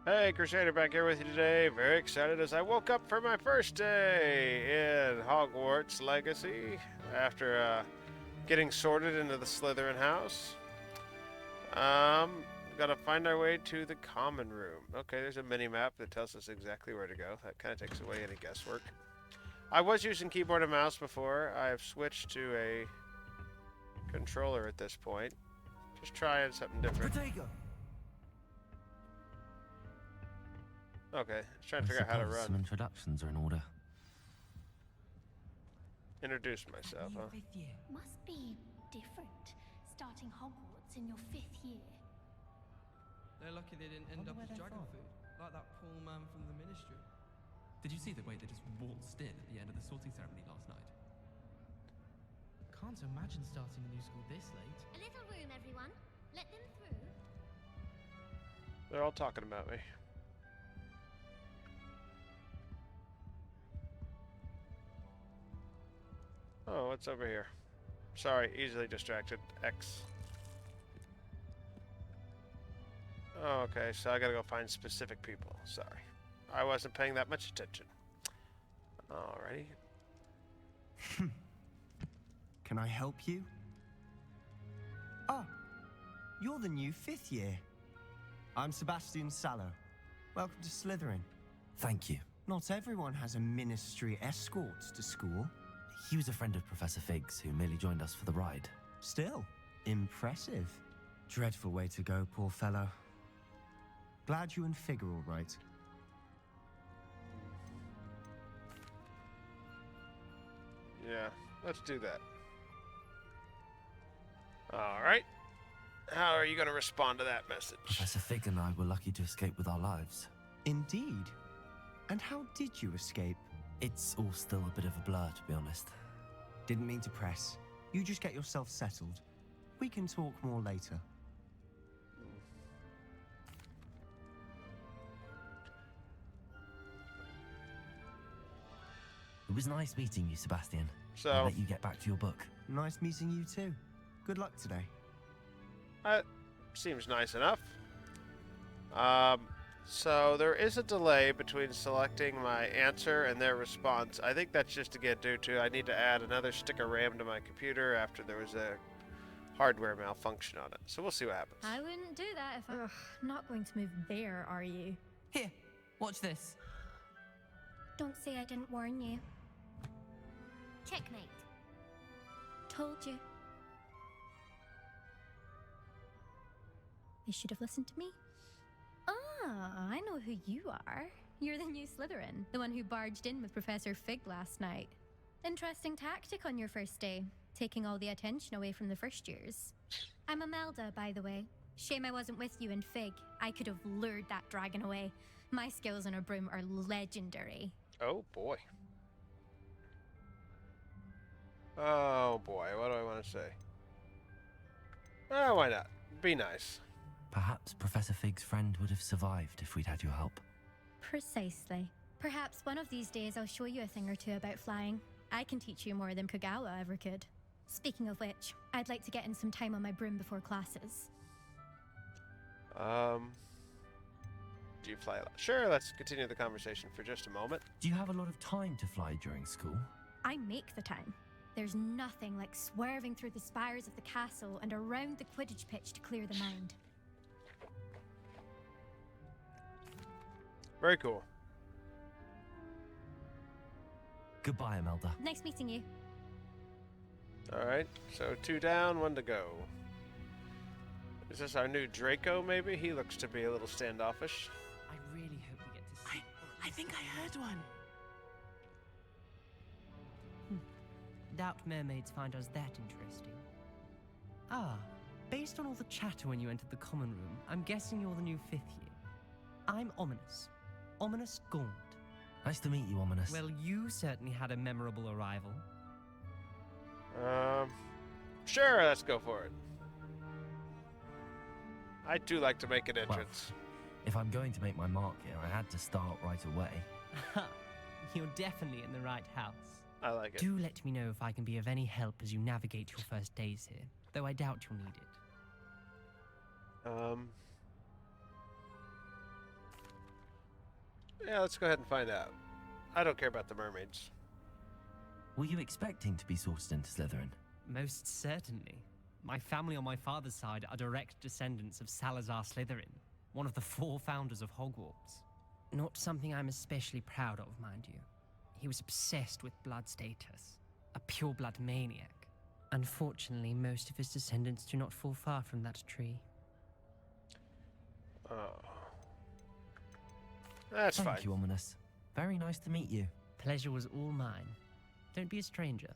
Hey, Crusader back here with you today. Very excited as I woke up for my first day in Hogwarts Legacy after getting sorted into the Slytherin house. Gotta find our way to the common room. Okay, there's a mini-map that tells us exactly where to go. That kind of takes away any guesswork. I was using keyboard and mouse before. I have switched to a controller at this point. Just trying something different. Okay, just trying to figure out how to run. Some introductions are in order. Introduce myself, huh? Must be different, starting Hogwarts in your 5th year. They're lucky they didn't end up as dragon food, like that poor man from the Ministry. Did you see the way they just waltzed in at the end of the sorting ceremony last night? Can't imagine starting a new school this late. A little room, everyone. Let them through. They're all talking about me. Oh, what's over here? Sorry, easily distracted. X. Oh, okay, so I gotta go find specific people. Sorry. I wasn't paying that much attention. Alrighty. Can I help you? Oh, you're the new 5th year. I'm Sebastian Sallow. Welcome to Slytherin. Thank you. Not everyone has a ministry escort to school. He was a friend of Professor Fig's who merely joined us for the ride. Still, impressive. Dreadful way to go, poor fellow. Glad you and Fig are all right. Yeah, let's do that. Alright. How are you gonna respond to that message? Professor Fig and I were lucky to escape with our lives. Indeed. And how did you escape? It's all still a bit of a blur, to be honest. Didn't mean to press. You just get yourself settled. We can talk more later. It was nice meeting you, Sebastian. So, I'll let you get back to your book. Nice meeting you too. Good luck today. seems nice enough. So there is a delay between selecting my answer and their response. I think that's just to get due to I need to add another stick of RAM to my computer after there was a hardware malfunction on it. So we'll see what happens. I wouldn't do that if I... Ugh, not going to move there, are you? Here, watch this. Don't say I didn't warn you. Checkmate. Told you. They should have listened to me. Ah, I know who you are. You're the new Slytherin, the one who barged in with Professor Fig last night. Interesting tactic on your first day, taking all the attention away from the first years. I'm Imelda, by the way. Shame I wasn't with you in Fig. I could have lured that dragon away. My skills on a broom are legendary. Oh boy. Oh boy, what do I want to say? Oh, why not? Be nice. Perhaps Professor Fig's friend would have survived if we'd had your help. Precisely. Perhaps one of these days I'll show you a thing or two about flying. I can teach you more than Kogawa ever could. Speaking of which, I'd like to get in some time on my broom before classes. Do you fly a lot? Sure, let's continue the conversation for just a moment. Do you have a lot of time to fly during school? I make the time. There's nothing like swerving through the spires of the castle and around the Quidditch pitch to clear the mind. Very cool. Goodbye, Imelda. Nice meeting you. Alright, so 2 down, 1 to go. Is this our new Draco, maybe? He looks to be a little standoffish. I really hope we get to see. I think I heard one. Doubt mermaids find us that interesting. Ah, based on all the chatter when you entered the common room, I'm guessing you're the new 5th year. I'm Ominous. Ominous Gaunt. Nice to meet you, Ominous. Well, you certainly had a memorable arrival. Sure, let's go for it. I do like to make an entrance. If I'm going to make my mark here, I had to start right away. You're definitely in the right house. I like it. Do let me know if I can be of any help as you navigate your first days here, though I doubt you'll need it. Yeah, let's go ahead and find out. I don't care about the mermaids. Were you expecting to be sorted into Slytherin? Most certainly. My family on my father's side are direct descendants of Salazar Slytherin, one of the 4 founders of Hogwarts. Not something I'm especially proud of, mind you. He was obsessed with blood status, a pure-blood maniac. Unfortunately, most of his descendants do not fall far from that tree. Oh. That's fine. Thank you, Ominous. Very nice to meet you. Pleasure was all mine. Don't be a stranger.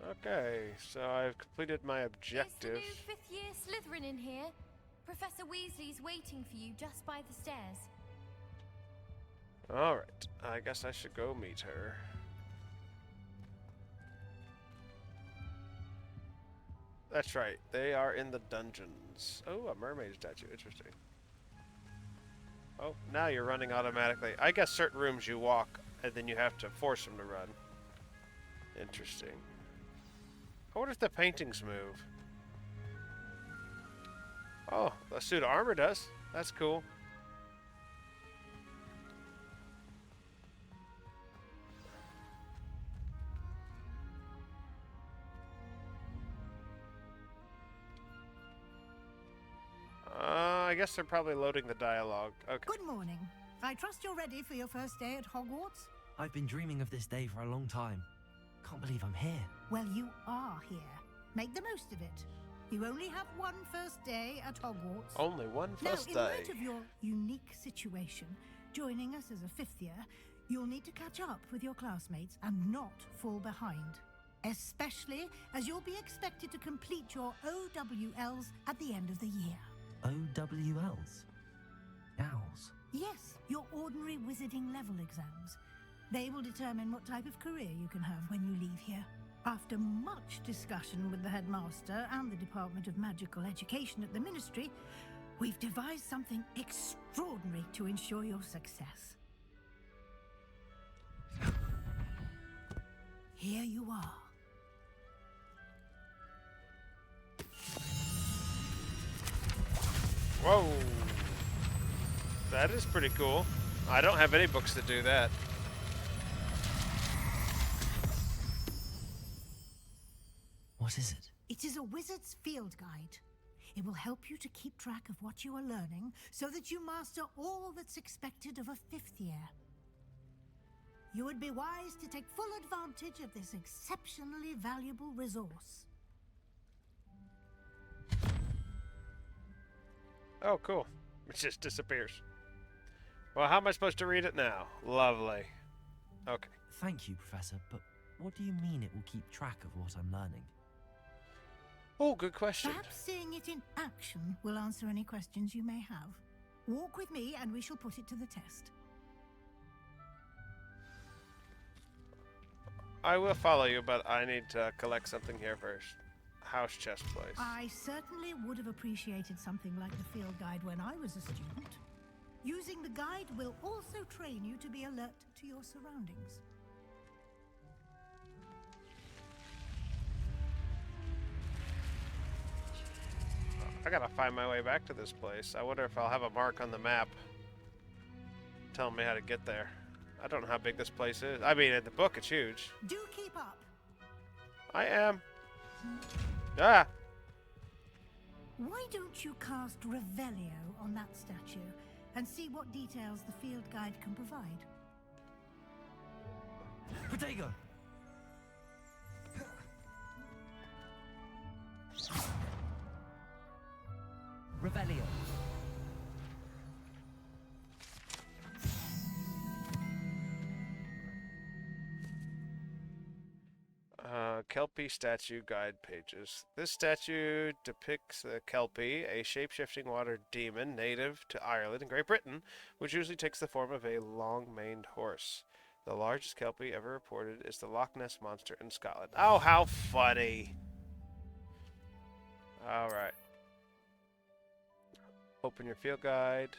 Okay, so I've completed my objective. Is the new 5th year Slytherin in here? Professor Weasley's waiting for you just by the stairs. Alright, I guess I should go meet her. That's right, they are in the dungeons. Oh, a mermaid statue, interesting. Oh, now you're running automatically. I guess certain rooms you walk, and then you have to force them to run. Interesting. I wonder if the paintings move. Oh, the suit of armor does. That's cool. I guess they're probably loading the dialogue. Okay. Good morning. I trust you're ready for your first day at Hogwarts? I've been dreaming of this day for a long time. Can't believe I'm here. Well, you are here. Make the most of it. You only have one first day at Hogwarts. Only one first now, in day. light of your unique situation, joining us as a 5th year, you'll need to catch up with your classmates and not fall behind. Especially as you'll be expected to complete your OWLs at the end of the year. OWLs? Owls? Yes, your ordinary wizarding level exams. They will determine what type of career you can have when you leave here. After much discussion with the headmaster and the Department of Magical Education at the Ministry, we've devised something extraordinary to ensure your success. Here you are. Whoa. That is pretty cool. I don't have any books that do that. What is it? It is a wizard's field guide. It will help you to keep track of what you are learning so that you master all that's expected of a 5th year. You would be wise to take full advantage of this exceptionally valuable resource. Oh, cool. It just disappears. Well, how am I supposed to read it now? Lovely. Okay. Thank you, Professor, but what do you mean it will keep track of what I'm learning? Oh, good question. Perhaps seeing it in action will answer any questions you may have. Walk with me and we shall put it to the test. I will follow you, but I need to collect something here first. House chest place. I certainly would have appreciated something like the field guide when I was a student. Using the guide will also train you to be alert to your surroundings. I gotta find my way back to this place. I wonder if I'll have a mark on the map telling me how to get there. I don't know how big this place is. I mean, in the book, it's huge. Do keep up. I am. Ah! Why don't you cast Revelio on that statue and see what details the field guide can provide? Protego! Revelio. Kelpie statue guide pages. This statue depicts the Kelpie, a shape-shifting water demon native to Ireland and Great Britain, which usually takes the form of a long-maned horse. The largest Kelpie ever reported is the Loch Ness Monster in Scotland. Oh, how funny! Alright. Open your field guide.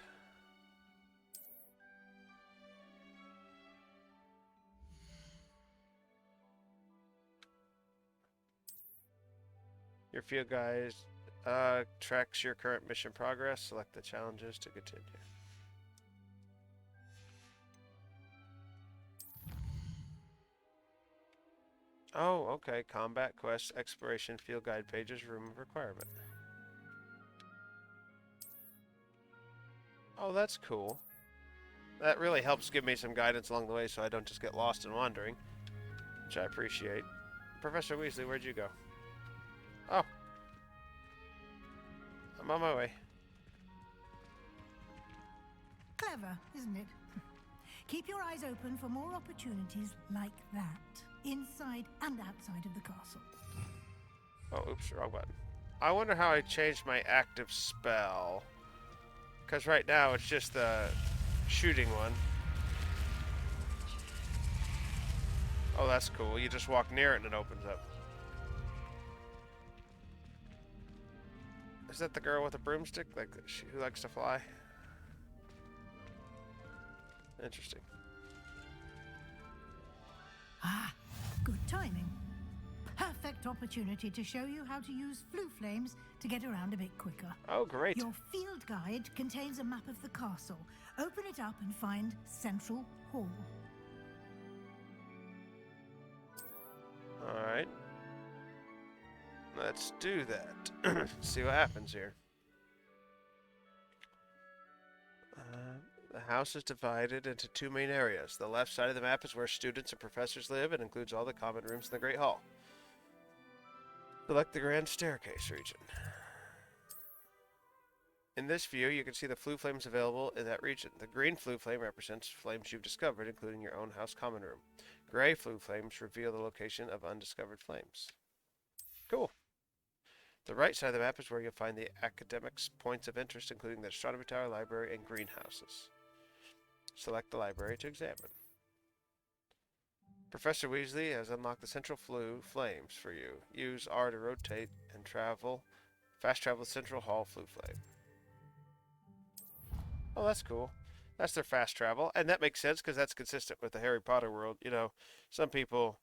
Your field guide tracks your current mission progress. Select the challenges to continue. okay. Combat quests, exploration, field guide pages, room of requirement. Oh, that's cool. That really helps give me some guidance along the way so I don't just get lost and wandering, which I appreciate. Professor Weasley, where'd you go? Oh. I'm on my way. Clever, isn't it? Keep your eyes open for more opportunities like that, inside and outside of the castle. Oh, oops, wrong button. I wonder how I changed my active spell. Because right now it's just the shooting one. Oh, that's cool. You just walk near it and it opens up. Is that the girl with a broomstick? Like, who likes to fly? Interesting. Ah, good timing. Perfect opportunity to show you how to use flue flames to get around a bit quicker. Oh, great. Your field guide contains a map of the castle. Open it up and find Central Hall. Alright. Let's do that. See what happens here. The house is divided into two main areas. The left side of the map is where students and professors live and includes all the common rooms in the Great Hall. Select the Grand Staircase region. In this view, you can see the flue flames available in that region. The green flue flame represents flames you've discovered, including your own house common room. Gray flue flames reveal the location of undiscovered flames. Cool. The right side of the map is where you'll find the academics' points of interest, including the astronomy tower, library, and greenhouses. Select the library to examine. Professor Weasley has unlocked the central flue flames for you. Use R to rotate and fast travel to Central Hall flue flame. Oh, that's cool. That's their fast travel, and that makes sense because that's consistent with the Harry Potter world. You know, some people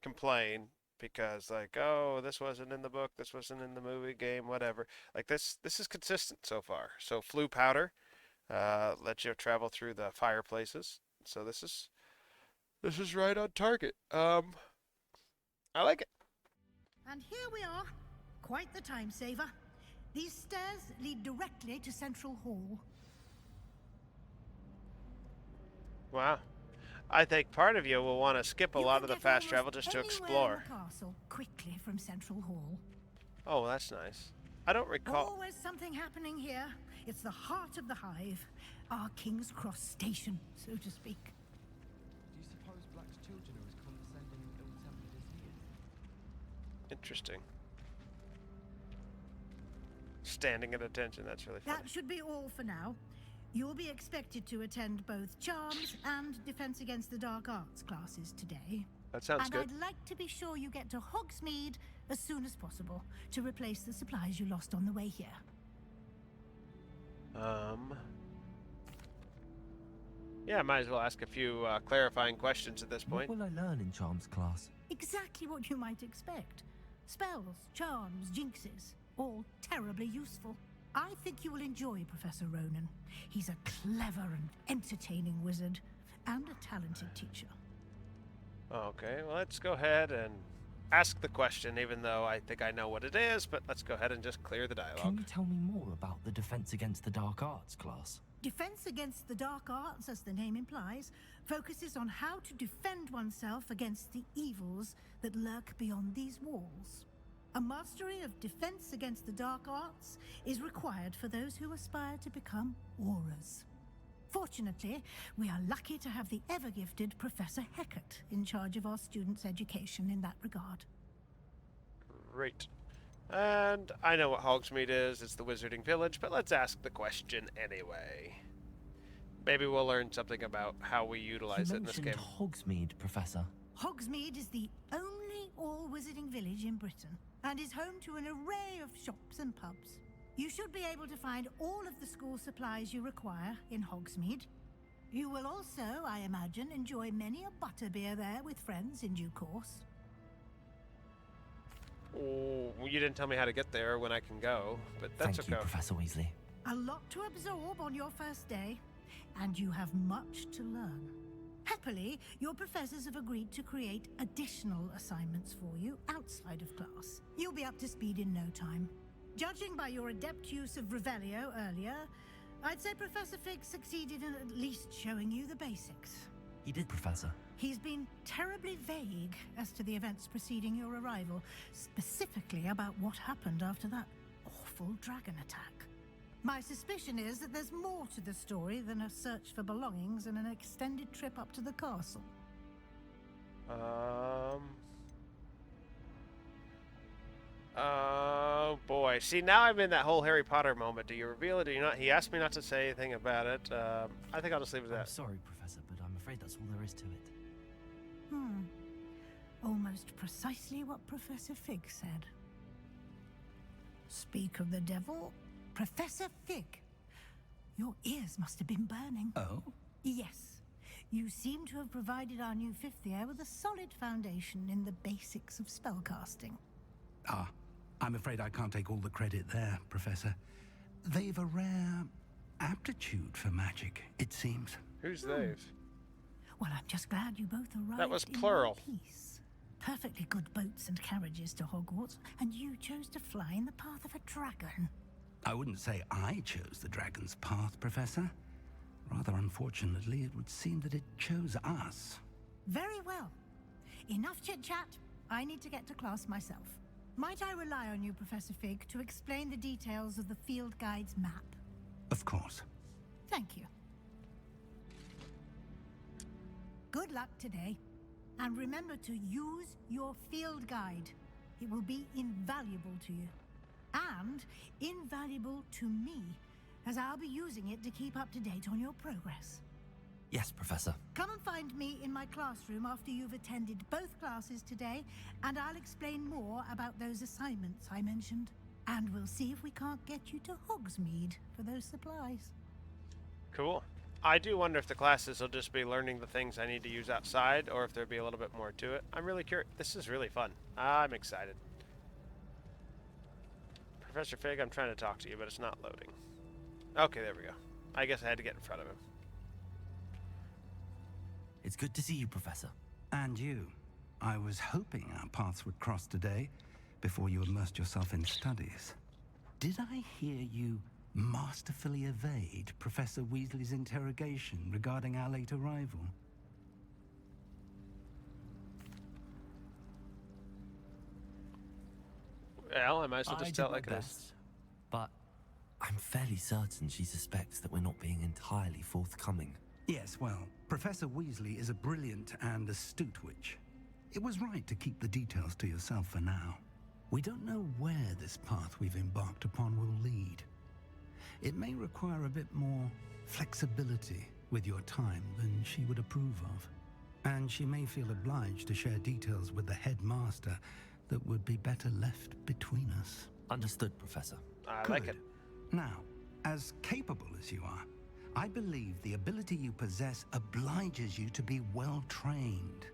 complain because, like, oh, this wasn't in the book, this wasn't in the movie, game, whatever. Like this is consistent so far. So flue powder lets you travel through the fireplaces. So this is right on target. I like it. And here we are. Quite the time saver. These stairs lead directly to Central Hall. Wow. I think part of you will want to skip a lot of the fast travel just to explore. The castle quickly from Central Hall. Oh, that's nice. I don't recall. Always something happening here. It's the heart of the hive, our King's Cross station, so to speak. Do you suppose Black's children are as condescending and ill-tempered as he is? Interesting. Standing at attention, that's really funny. That should be all for now. You'll be expected to attend both Charms and Defense Against the Dark Arts classes today. That sounds good. And I'd like to be sure you get to Hogsmeade as soon as possible to replace the supplies you lost on the way here. Yeah, I might as well ask a few clarifying questions at this point. What will I learn in Charms class? Exactly what you might expect. Spells, charms, jinxes, all terribly useful. I think you will enjoy Professor Ronan. He's a clever and entertaining wizard, and a talented teacher. Okay, well, let's go ahead and ask the question, even though I think I know what it is, but let's go ahead and just clear the dialogue. Can you tell me more about the Defense Against the Dark Arts class? Defense Against the Dark Arts, as the name implies, focuses on how to defend oneself against the evils that lurk beyond these walls. A mastery of Defense Against the Dark Arts is required for those who aspire to become Aurors. Fortunately, we are lucky to have the ever-gifted Professor Hecat in charge of our students' education in that regard. Great. And I know what Hogsmeade is. It's the Wizarding Village, but let's ask the question anyway. Maybe we'll learn something about how we utilize it in this game. Hogsmeade, Professor. Hogsmeade is the only all-wizarding village in Britain and is home to an array of shops and pubs. You should be able to find all of the school supplies you require in Hogsmeade. You will also, I imagine, enjoy many a butterbeer there with friends in due course. Oh, you didn't tell me how to get there when I can go, but that's Thank you, okay. Professor Weasley. A lot to absorb on your first day, and you have much to learn. Happily, your professors have agreed to create additional assignments for you outside of class. You'll be up to speed in no time. Judging by your adept use of Revelio earlier, I'd say Professor Fig succeeded in at least showing you the basics. He did, Professor. He's been terribly vague as to the events preceding your arrival, specifically about what happened after that awful dragon attack. My suspicion is that there's more to the story than a search for belongings and an extended trip up to the castle. Oh boy. See, now I'm in that whole Harry Potter moment. Do you reveal it? Do you not? He asked me not to say anything about it. I think I'll just leave it at I'm that. sorry, Professor, but I'm afraid that's all there is to it. Almost precisely what Professor Fig said. Speak of the devil, Professor Fig. Your ears must have been burning. Oh? Yes. You seem to have provided our new fifth year with a solid foundation in the basics of spellcasting. Ah, I'm afraid I can't take all the credit there, Professor. They've a rare aptitude for magic, it seems. Who's they've? Well, I'm just glad you both arrived That was in plural. one piece. Perfectly good boats and carriages to Hogwarts, and you chose to fly in the path of a dragon. I wouldn't say I chose the dragon's path, Professor. Rather unfortunately, it would seem that it chose us. Very well. Enough chit-chat. I need to get to class myself. Might I rely on you, Professor Fig, to explain the details of the field guide's map? Of course. Thank you. Good luck today. And remember to use your field guide. It will be invaluable to you. And invaluable to me, as I'll be using it to keep up to date on your progress. Yes, Professor. Come and find me in my classroom after you've attended both classes today, and I'll explain more about those assignments I mentioned. And we'll see if we can't get you to Hogsmeade for those supplies. Cool. I do wonder if the classes will just be learning the things I need to use outside, or if there'll be a little bit more to it. I'm really curious. This is really fun. I'm excited. Professor Fig, I'm trying to talk to you, but it's not loading. Okay, there we go. I guess I had to get in front of him. It's good to see you, Professor. And you. I was hoping our paths would cross today, before you immersed yourself in studies. Did I hear you masterfully evade Professor Weasley's interrogation regarding our late arrival? Well, I might as well just I tell did it like my it is. best, but I'm fairly certain she suspects that we're not being entirely forthcoming. Yes, well, Professor Weasley is a brilliant and astute witch. It was right to keep the details to yourself for now. We don't know where this path we've embarked upon will lead. It may require a bit more flexibility with your time than she would approve of. And she may feel obliged to share details with the headmaster that would be better left between us. Understood, Professor. I like it. Now, as capable as you are, I believe the ability you possess obliges you to be well trained.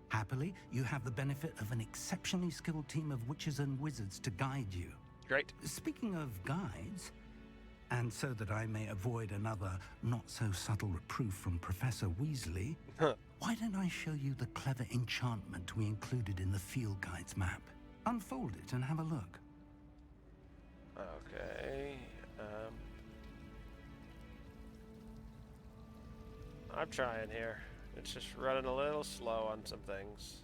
Happily, you have the benefit of an exceptionally skilled team of witches and wizards to guide you. Great. Speaking of guides, and so that I may avoid another not-so-subtle reproof from Professor Weasley, why don't I show you the clever enchantment we included in the field guide's map? Unfold it and have a look. Okay. I'm trying here. It's just running a little slow on some things.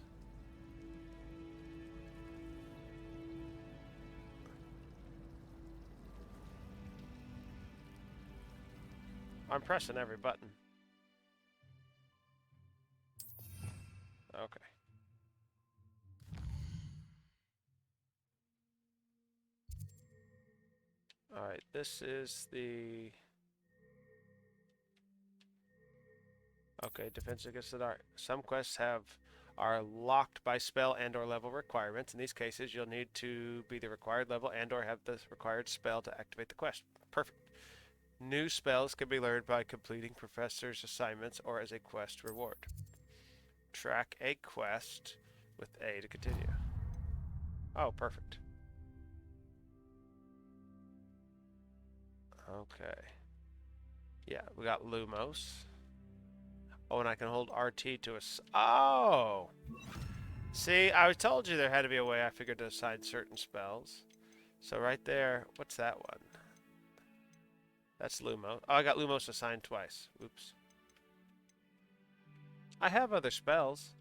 I'm pressing every button. Okay. Alright, this is the... Okay, defense against the dark. Some quests are locked by spell and or level requirements. In these cases, you'll need to be the required level and or have the required spell to activate the quest. Perfect. New spells can be learned by completing professor's assignments or as a quest reward. Track a quest with A to continue. Oh, perfect. Okay. Yeah, we got Lumos. Oh, and I can hold RT to oh! See, I told you there had to be a way I figured to assign certain spells. So right there, what's that one? That's Lumos. Oh, I got Lumos assigned twice. Oops. I have other spells.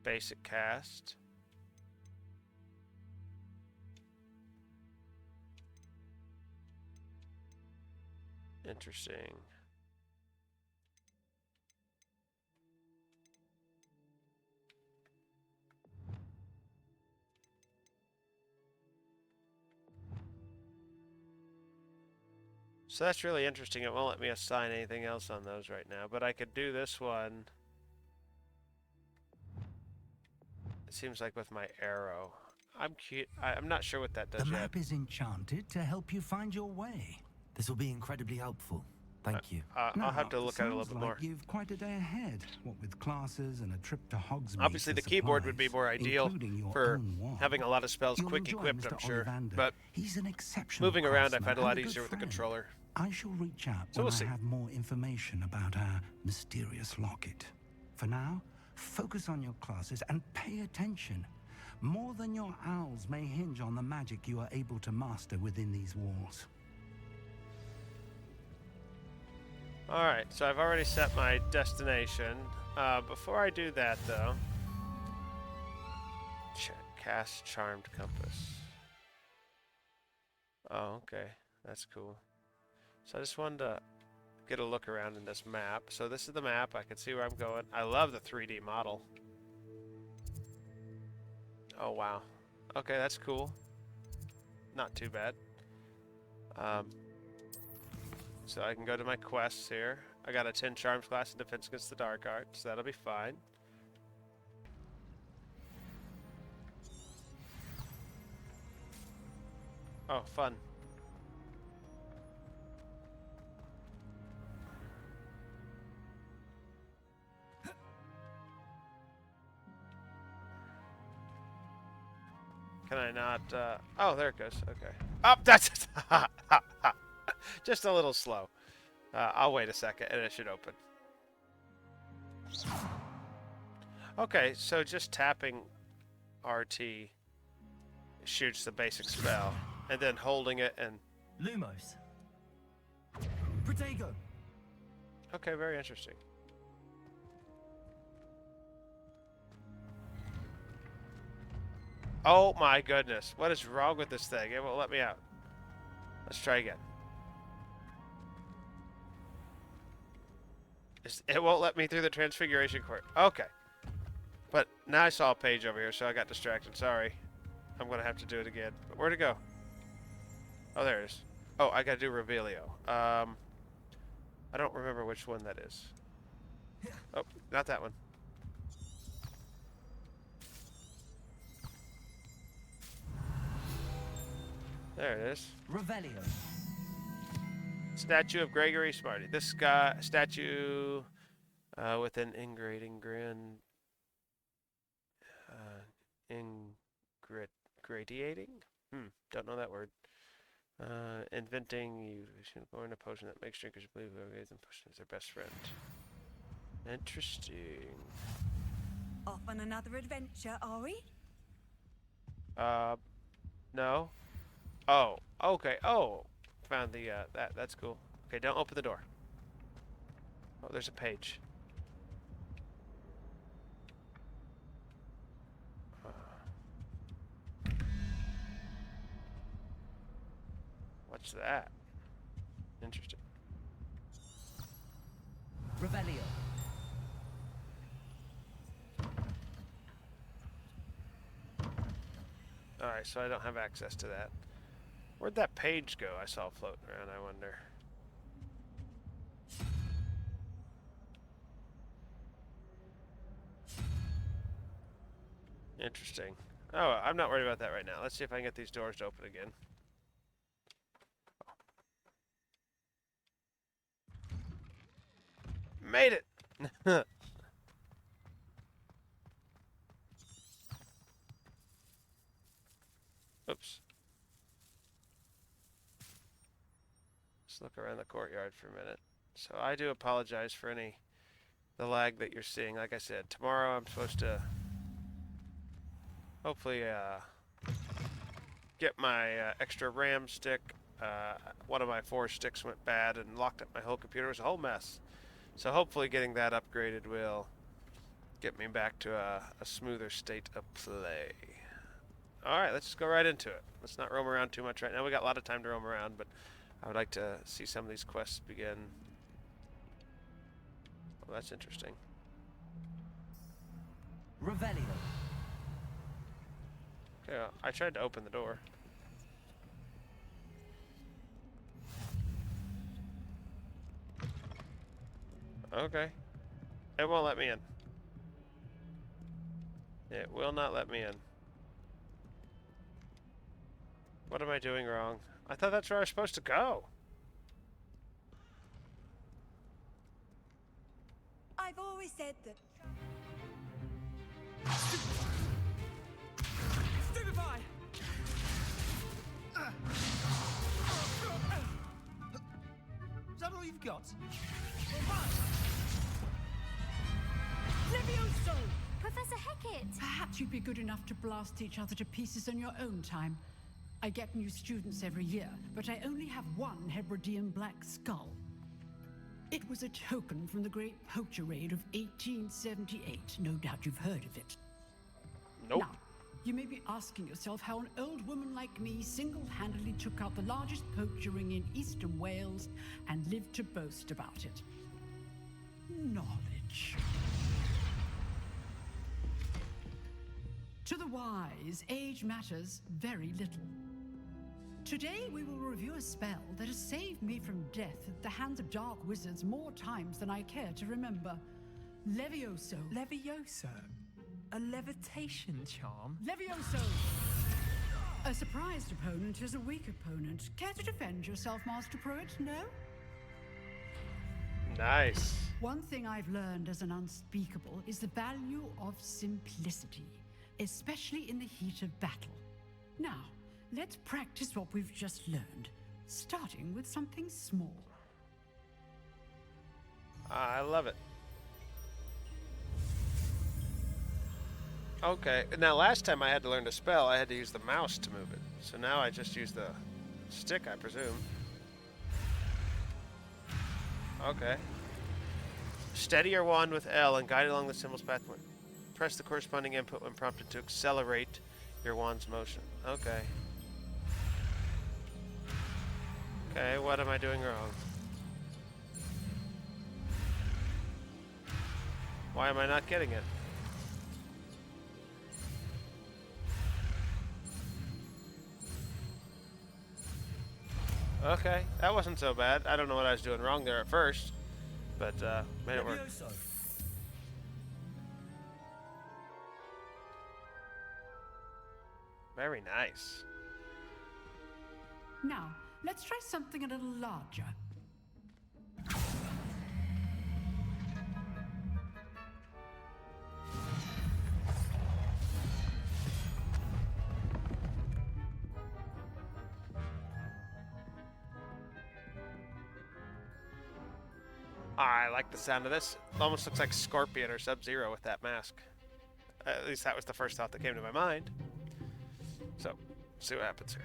Basic cast. Interesting. So that's really interesting. It won't let me assign anything else on those right now, but I could do this one. It seems like with my arrow. I'm not sure what that does The yet. map is enchanted to help you find your way. This will be incredibly helpful. Thank you. I'll have to look at it a little bit more. You've quite a day ahead, what with classes and a trip to Hogsmeade. Obviously, the keyboard would be more ideal for having a lot of spells You'll quick enjoy equipped, Mr. I'm sure. Ollivander. But He's an exceptional moving around, I craftsman find a and lot good easier with the friend. controller. I shall reach out So when we'll see. I have more information about our mysterious locket. For now, focus on your classes and pay attention. More than your owls may hinge on the magic you are able to master within these walls. Alright, so I've already set my destination. Before I do that, though... Cast Charmed Compass. Oh, okay. That's cool. So I just wanted to get a look around in this map. So this is the map. I can see where I'm going. I love the 3D model. Oh, wow. Okay, that's cool. Not too bad. So I can go to my quests here. I got a 10 Charms class in Defense Against the Dark Arts, so that'll be fine. Oh, fun. Can I not, oh, there it goes. Okay. Oh, that's just a little slow. I'll wait a second and it should open. Okay, so just tapping RT shoots the basic spell, and then holding it and... Lumos. Protego. Okay, very interesting. Oh my goodness, what is wrong with this thing? It won't let me out. Let's try again. It won't let me through the Transfiguration Court. Okay. But now I saw a page over here, so I got distracted. Sorry. I'm going to have to do it again. But where'd it go? Oh, there it is. Oh, I got to do Revelio. I don't remember which one that is. Oh, not that one. There it is. Revelio. Statue of Gregory Smarty. This guy, statue with an ingradiating grin. Ingradiating? Don't know that word. Inventing, you should go in a potion that makes drinkers believe whoever gave them potion is their best friend. Interesting. Off on another adventure, are we? No. Oh, okay. Oh, found the, that's cool. Okay, don't open the door. Oh, there's a page. What's that? Interesting. Revelio. Alright, so I don't have access to that. Where'd that page go I saw floating around, I wonder? Interesting. Oh, I'm not worried about that right now. Let's see if I can get these doors to open again. Made it! Oops. Let's look around the courtyard for a minute. So I do apologize for the lag that you're seeing. Like I said, tomorrow I'm supposed to hopefully get my extra RAM stick. One of my 4 sticks went bad and locked up my whole computer. It was a whole mess. So hopefully getting that upgraded will get me back to a smoother state of play. Alright, let's just go right into it. Let's not roam around too much right now. We got a lot of time to roam around, but I would like to see some of these quests begin. Well, that's interesting. Revelio. Okay, well, I tried to open the door. Okay. It won't let me in. It will not let me in. What am I doing wrong? I thought that's where I was supposed to go. I've always said that. Stupefy! Is that all you've got? Levioso! Professor Hecat! Perhaps you'd be good enough to blast each other to pieces in your own time. I get new students every year, but I only have one Hebridean black skull. It was a token from the Great Poacher Raid of 1878. No doubt you've heard of it. Nope. Now, you may be asking yourself how an old woman like me single-handedly took out the largest poacher ring in eastern Wales and lived to boast about it. Knowledge. To the wise, age matters very little. Today we will review a spell that has saved me from death at the hands of dark wizards more times than I care to remember. Levioso. Levioso? A levitation charm? Levioso! A surprised opponent is a weak opponent. Care to defend yourself, Master Pruitt? No? Nice. One thing I've learned as an unspeakable is the value of simplicity, especially in the heat of battle. Now, let's practice what we've just learned, starting with something small. I love it. Okay, now last time I had to learn to spell, I had to use the mouse to move it. So now I just use the stick, I presume. Okay. Steady your wand with L and guide along the symbol's path. Press the corresponding input when prompted to accelerate your wand's motion. Okay. Okay, what am I doing wrong? Why am I not getting it? Okay, that wasn't so bad. I don't know what I was doing wrong there at first, but made it work. Very nice. Now, let's try something a little larger. I like the sound of this. It almost looks like Scorpion or Sub-Zero with that mask. At least that was the first thought that came to my mind. So, see what happens here.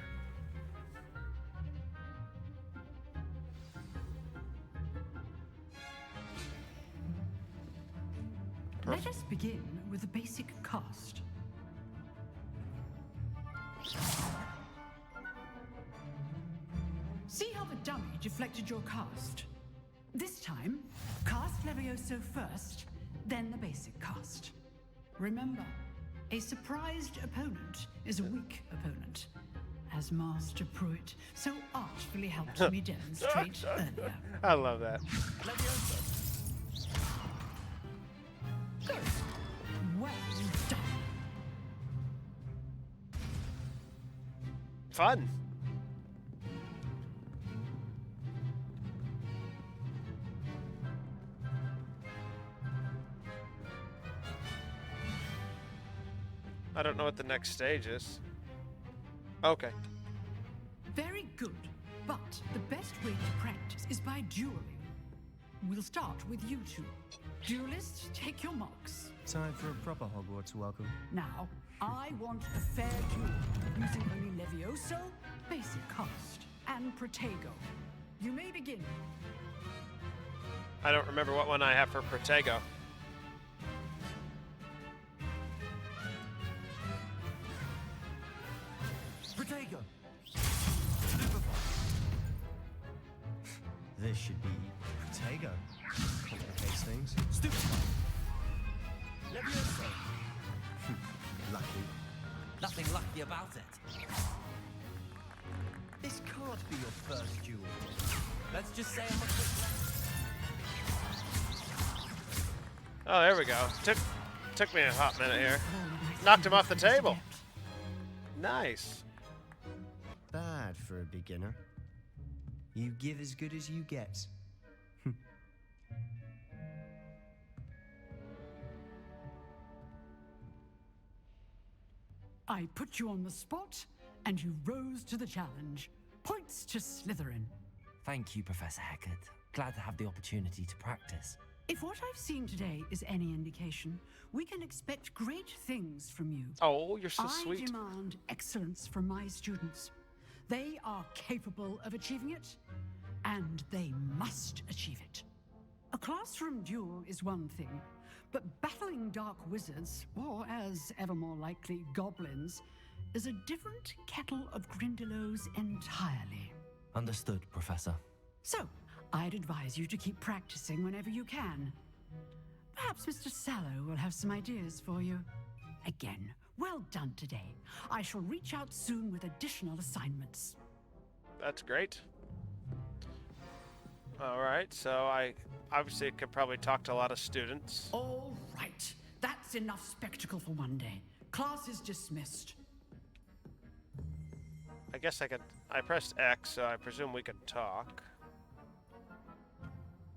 Let us begin with a basic cast. See how the dummy deflected your cast? This time, cast Levioso first, then the basic cast. Remember, a surprised opponent is a weak opponent, as Master Pruitt so artfully helped me demonstrate earlier. I love that. Good. Well done. Fun. I don't know what the next stage is. Okay. Very good. But the best way to practice is by dueling. We'll start with you two. Duelists, take your marks. Time for a proper Hogwarts welcome. Now, I want a fair duel using only Levioso, basic cast, and Protego. You may begin. I don't remember what one I have for Protego. Protego! This should be Protego. Complicates things. Stupefy! Levioso! Lucky. Nothing lucky about it. This can't be your first duel. Let's just say I'm a quick. Oh, there we go. Took me a hot minute here. Knocked him off the table. Nice. Bad for a beginner. You give as good as you get. I put you on the spot, and you rose to the challenge. Points to Slytherin. Thank you, Professor Hecat. Glad to have the opportunity to practice. If what I've seen today is any indication, we can expect great things from you. Oh, you're so I sweet. demand excellence from my students. They are capable of achieving it, and they must achieve it. A classroom duel is one thing, but battling dark wizards, or as ever more likely, goblins, is a different kettle of Grindylows entirely. Understood, Professor. So, I'd advise you to keep practicing whenever you can. Perhaps Mr. Sallow will have some ideas for you. Again, well done today. I shall reach out soon with additional assignments. That's great. All right, so I obviously could probably talk to a lot of students. All right. That's enough spectacle for one day. Class is dismissed. I guess I could. I pressed X, so I presume we could talk.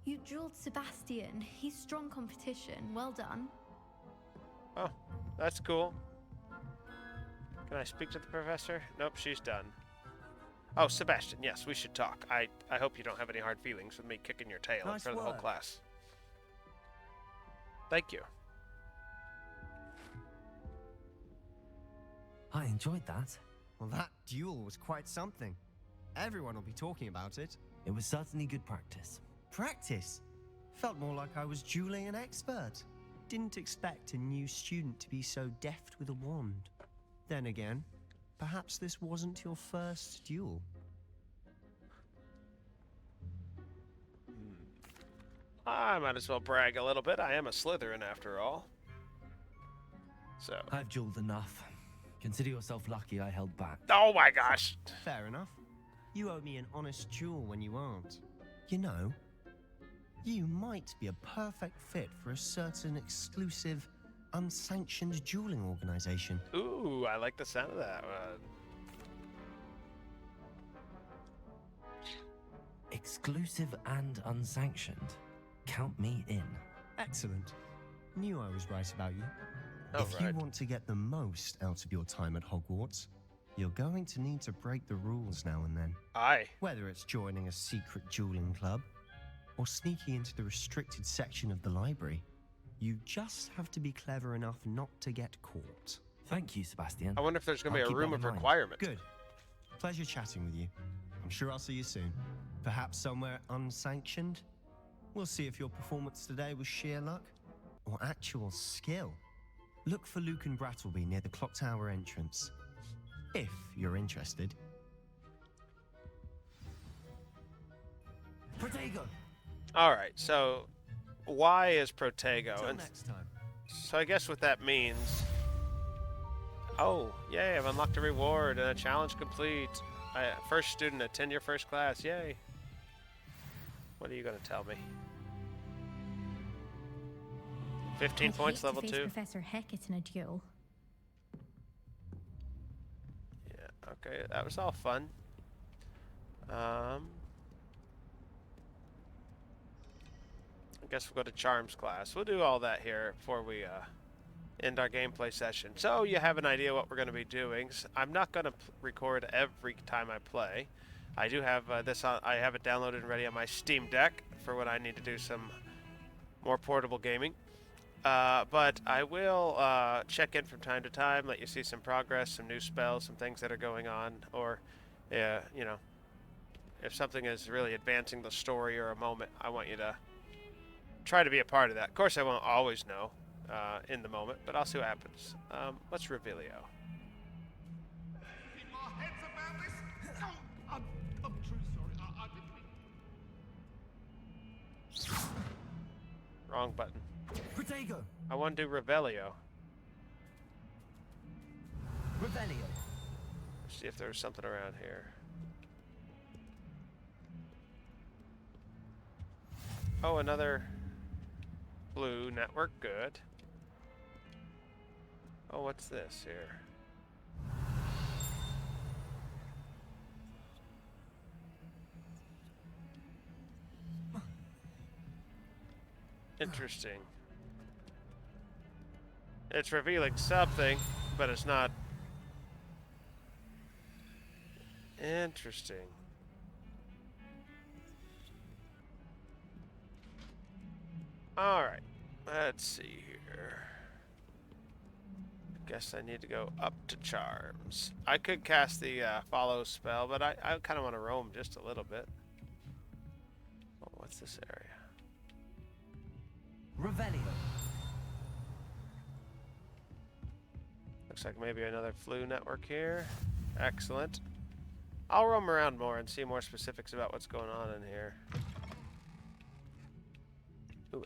You drilled Sebastian. He's strong competition. Well done. Oh, that's cool. Can I speak to the professor? Nope, she's done. Oh, Sebastian, yes, we should talk. I hope you don't have any hard feelings with me kicking your tail in Nice front of the whole work. class. Thank you. I enjoyed that. Well, that duel was quite something. Everyone will be talking about it. It was certainly good practice. Practice? Felt more like I was dueling an expert. Didn't expect a new student to be so deft with a wand. Then again, perhaps this wasn't your first duel. I might as well brag a little bit. I am a Slytherin after all. So. I've dueled enough. Consider yourself lucky I held back. Oh my gosh. Fair enough. You owe me an honest duel when you aren't. You know, you might be a perfect fit for a certain exclusive, unsanctioned dueling organization. Ooh, I like the sound of that one. Exclusive and unsanctioned. Count me in. Excellent. Knew I was right about you. Oh, If you want to get the most out of your time at Hogwarts, you're going to need to break the rules now and then. Aye. Whether it's joining a secret dueling club or sneaking into the restricted section of the library, you just have to be clever enough not to get caught. Thank you, Sebastian. I wonder if there's going to I'll be a keep room that of in mind. requirement. Good. Pleasure chatting with you. I'm sure I'll see you soon. Perhaps somewhere unsanctioned? We'll see if your performance today was sheer luck or actual skill. Look for Luke and Brattleby near the clock tower entrance, if you're interested. Protego! Alright, so why is Protego? Till And next time. so I guess what that means... Oh, yay, I've unlocked a reward and a challenge complete. First student, attend your first class, yay. What are you going to tell me? 15 I'd points, hate level to face 2. Professor Hecat in a duel. Yeah, okay, that was all fun. I guess we'll go to Charms class. We'll do all that here before we end our gameplay session. So you have an idea what we're going to be doing. I'm not going to record every time I play, I do have this on. I have it downloaded and ready on my Steam Deck for when I need to do some more portable gaming. But I will check in from time to time, let you see some progress, some new spells, some things that are going on, or, you know, if something is really advancing the story or a moment, I want you to try to be a part of that. Of course, I won't always know in the moment, but I'll see what happens. What's Revelio? I'm truly sorry. I didn't mean... Wrong button. Protego! I want to do Revelio. Revelio. Let's see if there's something around here. Oh, another blue network. Good. Oh, what's this here? Interesting. It's revealing something, but it's not. Interesting. Alright. Let's see here. Guess I need to go up to charms. I could cast the follow spell, but I kind of want to roam just a little bit. Oh, what's this area? Revelio. Looks like maybe another flu network here. Excellent. I'll roam around more and see more specifics about what's going on in here. Ooh.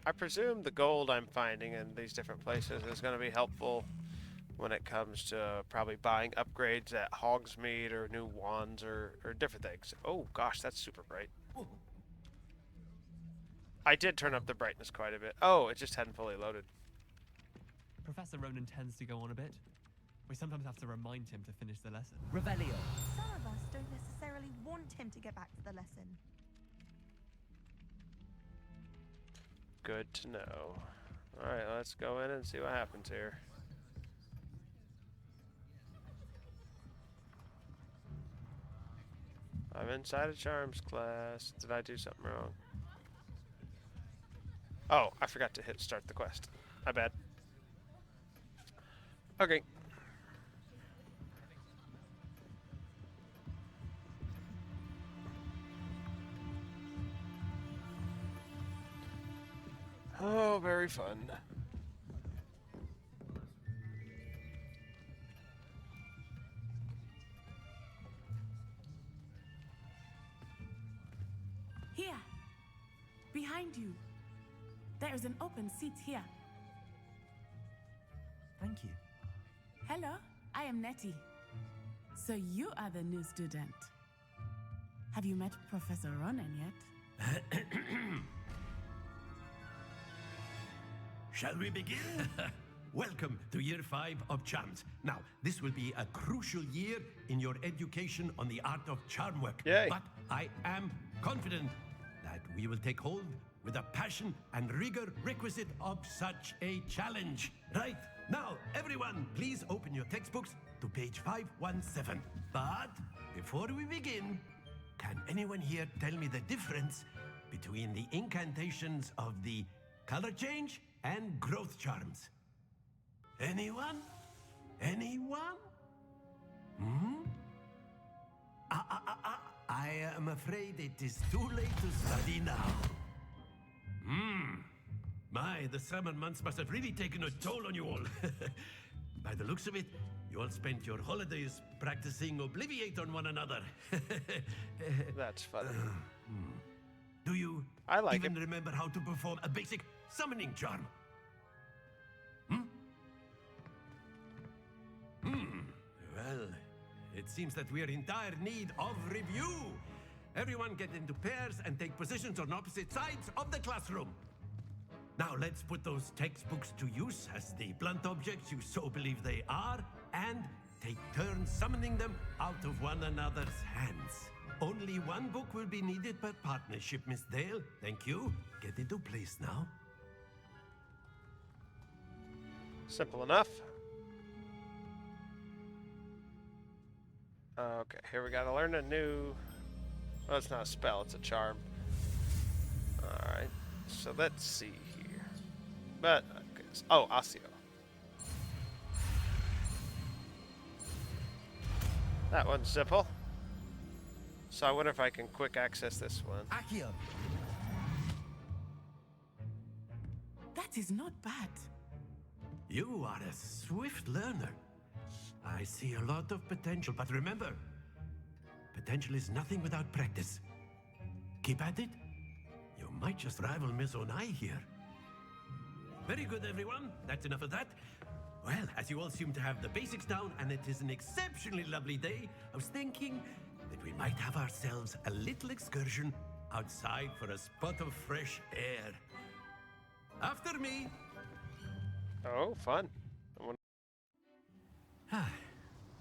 I presume the gold I'm finding in these different places is going to be helpful when it comes to probably buying upgrades at Hogsmeade or new wands or different things. Oh gosh, that's super bright. I did turn up the brightness quite a bit. Oh, it just hadn't fully loaded. Professor Ronan tends to go on a bit. We sometimes have to remind him to finish the lesson. Revelio. Some of us don't necessarily want him to get back to the lesson. Good to know. Alright, let's go in and see what happens here. I'm inside a charms class. Did I do something wrong? Oh, I forgot to hit start the quest. My bad. Okay. Oh, very fun. Here, behind you. There is an open seat here. Thank you. Hello, I am Nettie. So you are the new student. Have you met Professor Ronan yet? Shall we begin? Welcome to year 5 of charms. Now, this will be a crucial year in your education on the art of charm work. Yay. But I am confident that we will take hold with the passion and rigor requisite of such a challenge. Right, now, everyone, please open your textbooks to page 517. But before we begin, can anyone here tell me the difference between the incantations of the color change and growth charms? Anyone? Anyone? I am afraid it is too late to study now. My, the summer months must have really taken a toll on you all. By the looks of it, you all spent your holidays practicing Obliviate on one another. That's funny. Do you even remember how to perform a basic summoning charm? Well, it seems that we are in dire need of review. Everyone get into pairs and take positions on opposite sides of the classroom. Now let's put those textbooks to use as the blunt objects you so believe they are, and take turns summoning them out of one another's hands. Only one book will be needed per partnership, Miss Dale. Thank you. Get into place now. Simple enough. Okay, here we gotta learn a new... Well, it's not a spell, it's a charm. Alright, so let's see here. But, okay, oh, Asio. That one's simple. So I wonder if I can quick access this one. Accio. That is not bad. You are a swift learner. I see a lot of potential, but remember, potential is nothing without practice. Keep at it. You might just rival Miss Onai here. Very good, everyone. That's enough of that. Well, as you all seem to have the basics down, and it is an exceptionally lovely day, I was thinking that we might have ourselves a little excursion outside for a spot of fresh air. After me. Oh, fun.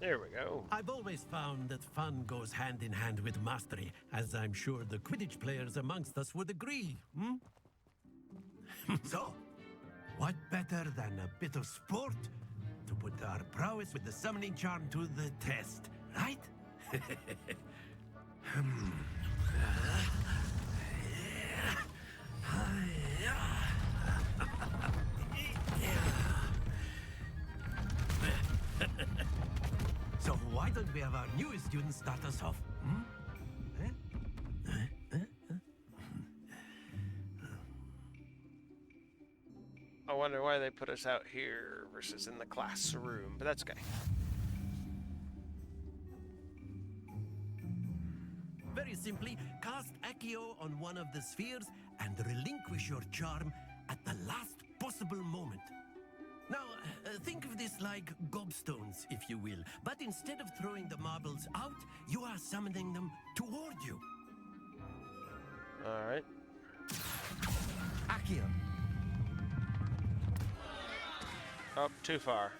There we go. I've always found that fun goes hand in hand with mastery, as I'm sure the Quidditch players amongst us would agree. So, what better than a bit of sport to put our prowess with the summoning charm to the test, right? So why don't we have our newest student start us off? I wonder why they put us out here versus in the classroom, but that's okay. Very simply, cast Accio on one of the spheres and relinquish your charm at the last possible moment. Now, think of this like gobstones, if you will, but instead of throwing the marbles out, you are summoning them toward you. Alright. Accio. Oh, too far.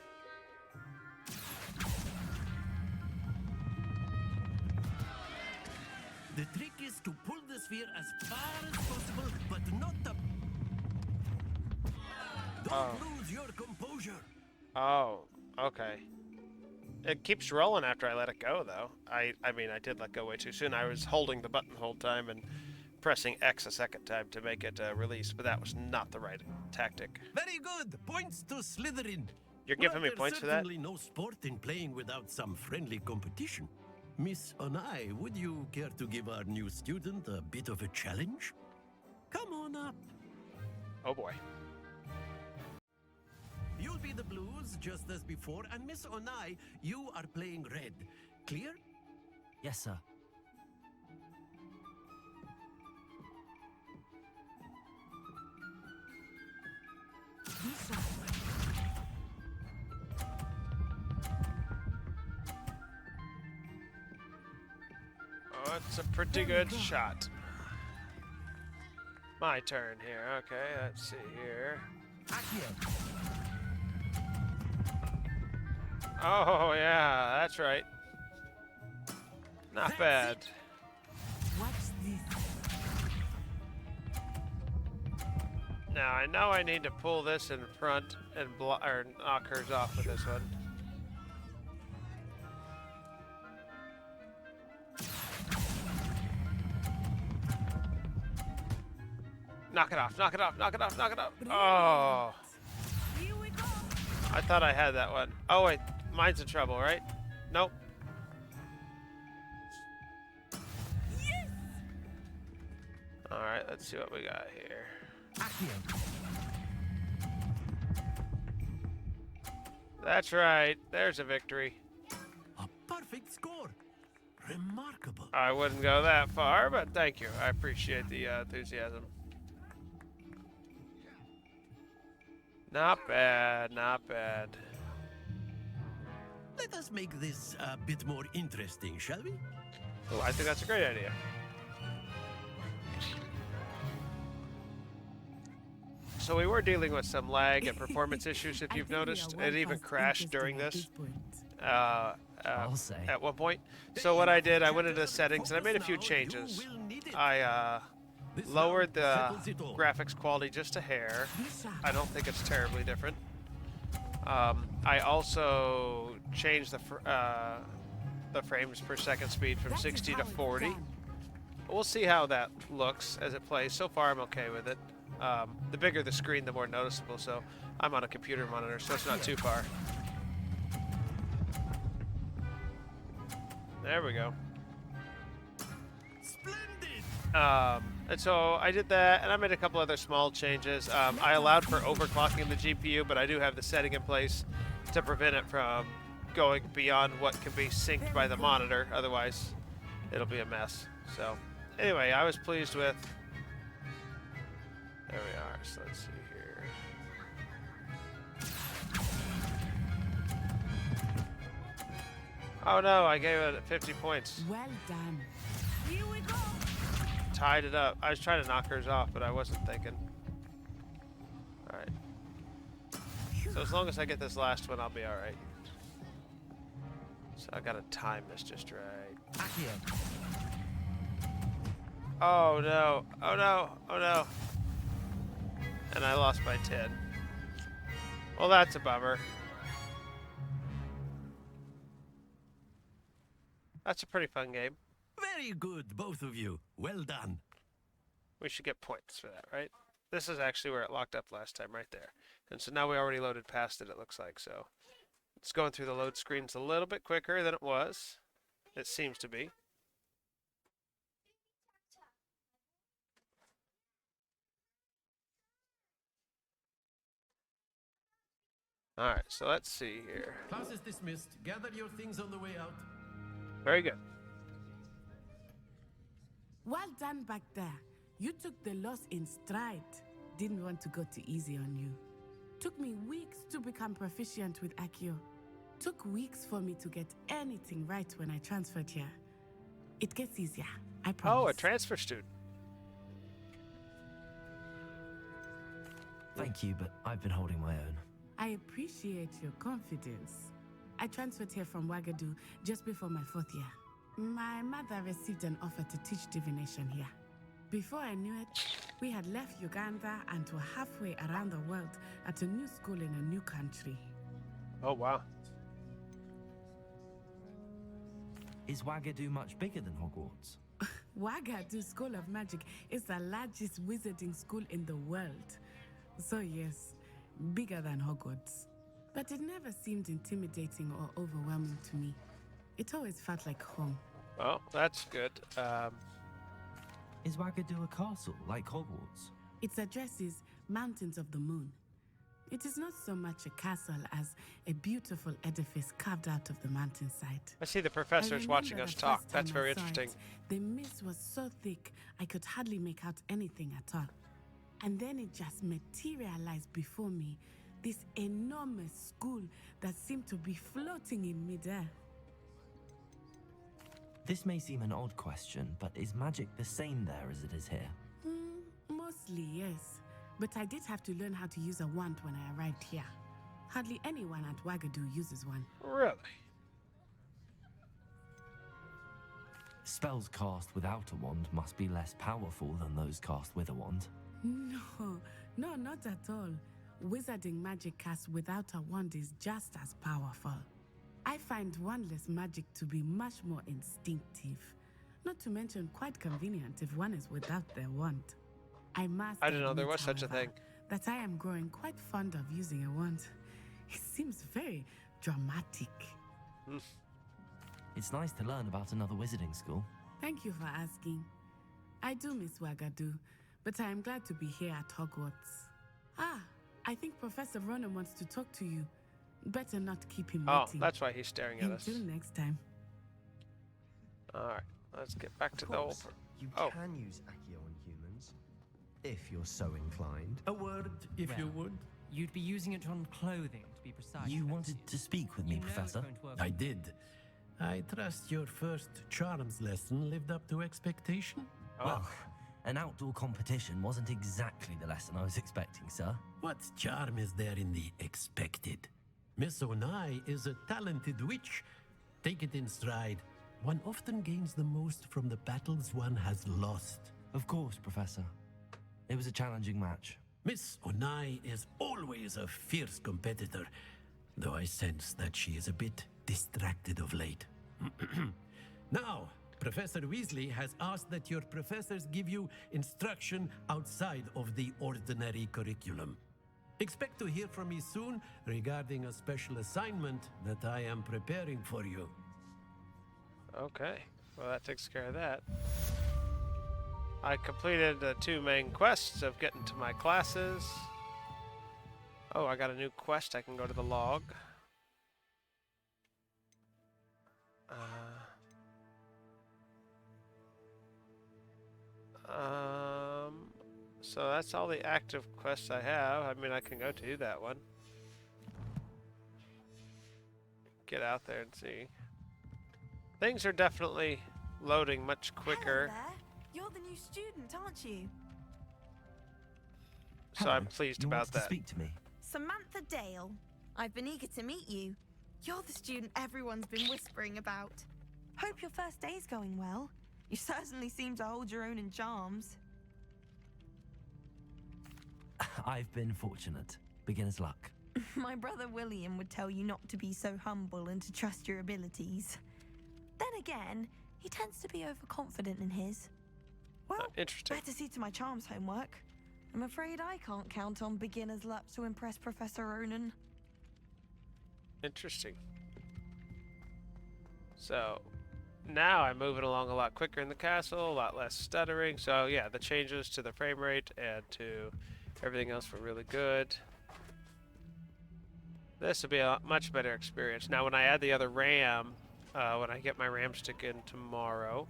The trick is to pull the sphere as far as possible, but not the... Don't lose your composure. Oh, okay. It keeps rolling after I let it go, though. I mean, I did let go way too soon. I was holding the button the whole time and pressing X a second time to make it release, but that was not the right tactic. Very good. Points to Slytherin. You're giving me points for that? There's certainly no sport in playing without some friendly competition. Miss Onai, would you care to give our new student a bit of a challenge? Come on up. Oh boy. You'll be the blues, just as before, and Miss Onai, you are playing red. Clear? Yes, sir. Oh, that's a pretty good shot. My turn here. Okay, let's see here. Oh, yeah, that's right. Not bad. Watch this. Now, I know I need to pull this in front and knock hers off with this one. Knock it off, knock it off, knock it off, knock it off. Oh. I thought I had that one. Oh, wait. Mine's in trouble, right? Nope. Yes! Alright, let's see what we got here. That's right. There's a victory. A perfect score. Remarkable. I wouldn't go that far, but thank you. I appreciate the enthusiasm. Not bad, not bad. Let us make this a bit more interesting, shall we? Oh, I think that's a great idea. So we were dealing with some lag and performance issues, if you've noticed. It even crashed during this at one point. So what I did, I went into settings and I made a few changes. I lowered the graphics quality just a hair. I don't think it's terribly different. I also changed the frames per second speed from That is 60 how to it's 40. done. We'll see how that looks as it plays. So far, I'm okay with it. The bigger the screen, the more noticeable, so I'm on a computer monitor, so it's not too far. There we go. Splendid! And so I did that, and I made a couple other small changes. I allowed for overclocking the GPU, but I do have the setting in place to prevent it from going beyond what can be synced by the monitor. Otherwise, it'll be a mess. So, anyway, I was pleased with... There we are. So let's see here. Oh no, I gave it 50 points. Well done. Here we go. Tied it up. I was trying to knock hers off, but I wasn't thinking. Alright. So as long as I get this last one, I'll be alright. So I gotta time this just right. Accio. Oh no. Oh no. Oh no. And I lost by 10. Well, that's a bummer. That's a pretty fun game. Very good, both of you. Well done. We should get points for that, right? This is actually where it locked up last time, right there. And so now we already loaded past it, it looks like. So it's going through the load screens a little bit quicker than it was. It seems to be. Alright, so let's see here. Class is dismissed. Gather your things on the way out. Very good. Well done back there. You took the loss in stride. Didn't want to go too easy on you. Took me weeks to become proficient with Accio. Took weeks for me to get anything right when I transferred here. It gets easier, I promise. Oh, a transfer student. Thank you, but I've been holding my own. I appreciate your confidence. I transferred here from Wagadu just before my 4th year. My mother received an offer to teach divination here. Before I knew it, we had left Uganda and were halfway around the world at a new school in a new country. Oh, wow. Is Wagadu much bigger than Hogwarts? Wagadu School of Magic is the largest wizarding school in the world. So yes, bigger than Hogwarts. But it never seemed intimidating or overwhelming to me. It always felt like home. Well, that's good. Is Wagadu a castle like Hogwarts? Its address is Mountains of the Moon. It is not so much a castle as a beautiful edifice carved out of the mountainside. I see the professor's watching us talk. That's very interesting. The mist was so thick, I could hardly make out anything at all. And then it just materialized before me, this enormous school that seemed to be floating in midair. This may seem an odd question, but is magic the same there as it is here? Mostly, yes. But I did have to learn how to use a wand when I arrived here. Hardly anyone at Wagadu uses one. Really? Spells cast without a wand must be less powerful than those cast with a wand. No, not at all. Wizarding magic cast without a wand is just as powerful. I find wandless magic to be much more instinctive. Not to mention quite convenient if one is without their wand. I didn't know there admit, was such a however, thing. that I am growing quite fond of using a wand. It seems very dramatic. It's nice to learn about another wizarding school. Thank you for asking. I do miss Wagadu, but I am glad to be here at Hogwarts. I think Professor Ronan wants to talk to you. Better not keep him waiting. Oh, that's why he's staring at us. Until next time. Alright, let's get back to the old... You can use Accio on humans, if you're so inclined. A word, if you would. You'd be using it on clothing, to be precise. You wanted to speak with me, You know Professor? it won't work. I did. I trust your first charms lesson lived up to expectation? Well, an outdoor competition wasn't exactly the lesson I was expecting, sir. What charm is there in the expected? Miss Onai is a talented witch. Take it in stride. One often gains the most from the battles one has lost. Of course, Professor. It was a challenging match. Miss Onai is always a fierce competitor, though I sense that she is a bit distracted of late. Now, Professor Weasley has asked that your professors give you instruction outside of the ordinary curriculum. Expect to hear from me soon regarding a special assignment that I am preparing for you. Okay, well that takes care of that. I completed the 2 main quests of getting to my classes. Oh, I got a new quest. I can go to the log. So that's all the active quests I have. I mean, I can go do that one. Get out there and see. Things are definitely loading much quicker. Hello there. You're the new student, aren't you? So I'm pleased you about wanted that. To speak to me. Samantha Dale. I've been eager to meet you. You're the student everyone's been whispering about. Hope your first day's going well. You certainly seem to hold your own in charms. I've been fortunate. Beginner's luck. My brother William would tell you not to be so humble and to trust your abilities. Then again, he tends to be overconfident in his. Well, interesting. better see to my charms homework. I'm afraid I can't count on beginner's luck to impress Professor Ronan. Interesting. So, now I'm moving along a lot quicker in the castle, a lot less stuttering. So yeah, the changes to the frame rate and to everything else were really good. This will be a much better experience. Now when I add the other RAM, when I get my RAM stick in tomorrow,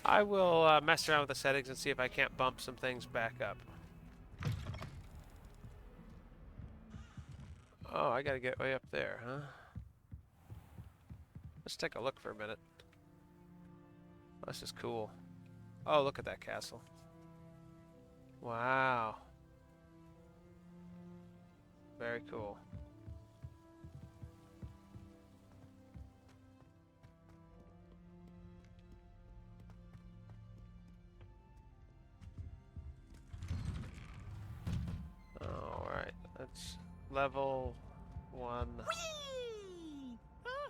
I will mess around with the settings and see if I can't bump some things back up. Oh, I gotta get way up there, huh? Let's take a look for a minute. This is cool. Oh, look at that castle. Wow. Very cool. Alright, that's level 1. Whee! Huh?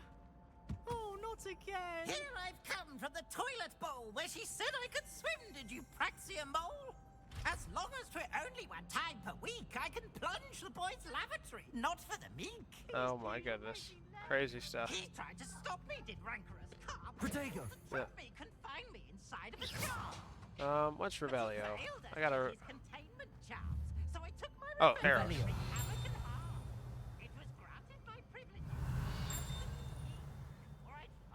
Oh, not again! Here I've come from the toilet bowl where she said I could swim, did you praxia mole? As long as for only 1 time per week, I can plunge the boys' lavatory, not for the meek. Oh my goodness. Crazy stuff. He tried to stop me, did rancorous carp. Protego! Yeah. Me, confine me inside of a jar. What's Revelio? Failed I gotta... his containment charms, so I took my Oh, revenge. arrows. It was granted my privilege.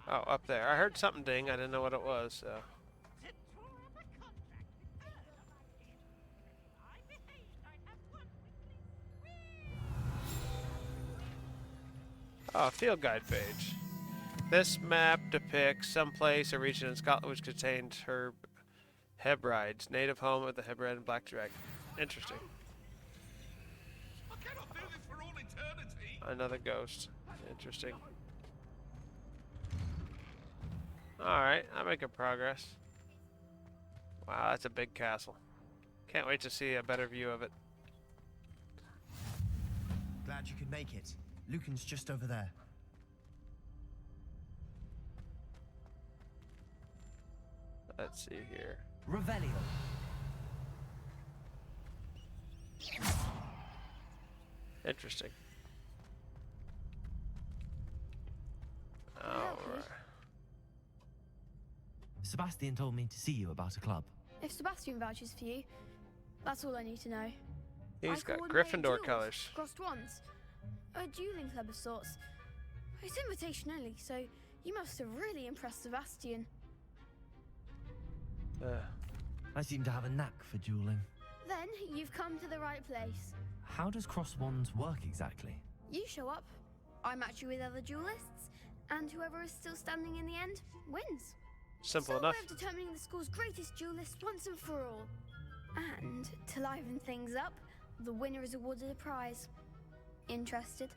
Oh, up there. I heard something ding. I didn't know what it was, so... Oh, field guide page. This map depicts some place or region in Scotland which contains Hebrides, native home of the Hebrid and Black Dragon. Interesting. I cannot do this for all eternity. Another ghost. Interesting. Alright, I'm making progress. Wow, that's a big castle. Can't wait to see a better view of it. Glad you could make it. Lucan's just over there. Let's see here. Revelio. Interesting. Alright. Sebastian told me to see you about a club. If Sebastian vouches for you, that's all I need to know. He's I got coordinate Gryffindor duels, colors. Crossed wands. A dueling club of sorts. It's invitation only, so you must have really impressed Sebastian. I seem to have a knack for dueling. Then you've come to the right place. How does cross wands work exactly? You show up, I match you with other duelists, and whoever is still standing in the end wins. Simple It's enough. a way of determining the school's greatest duelist once and for all. And to liven things up, the winner is awarded a prize. Interested?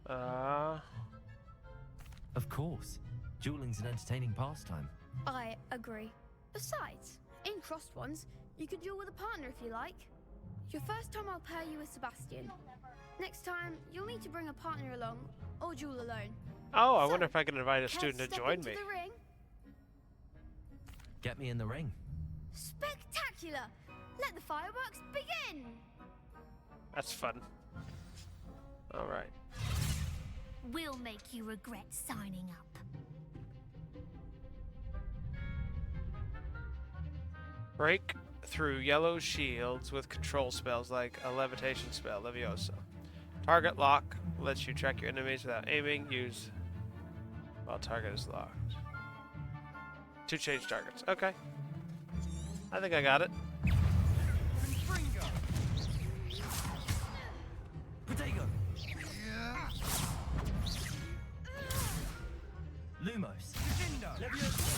Of course. Dueling's an entertaining pastime. I agree. Besides, in crossed ones, you could duel with a partner if you like. Your first time I'll pair you with Sebastian. Next time, you'll need to bring a partner along, or duel alone. Oh, I So, wonder if I can invite a care student to step join into me. the ring? Get me in the ring. Spectacular! Let the fireworks begin! That's fun. All right. We'll make you regret signing up. Break through yellow shields with control spells like a levitation spell, Levioso. Target lock lets you track your enemies without aiming. Use while target is locked. To change targets. Okay. I think I got it. Protego. Lumos. Levioso!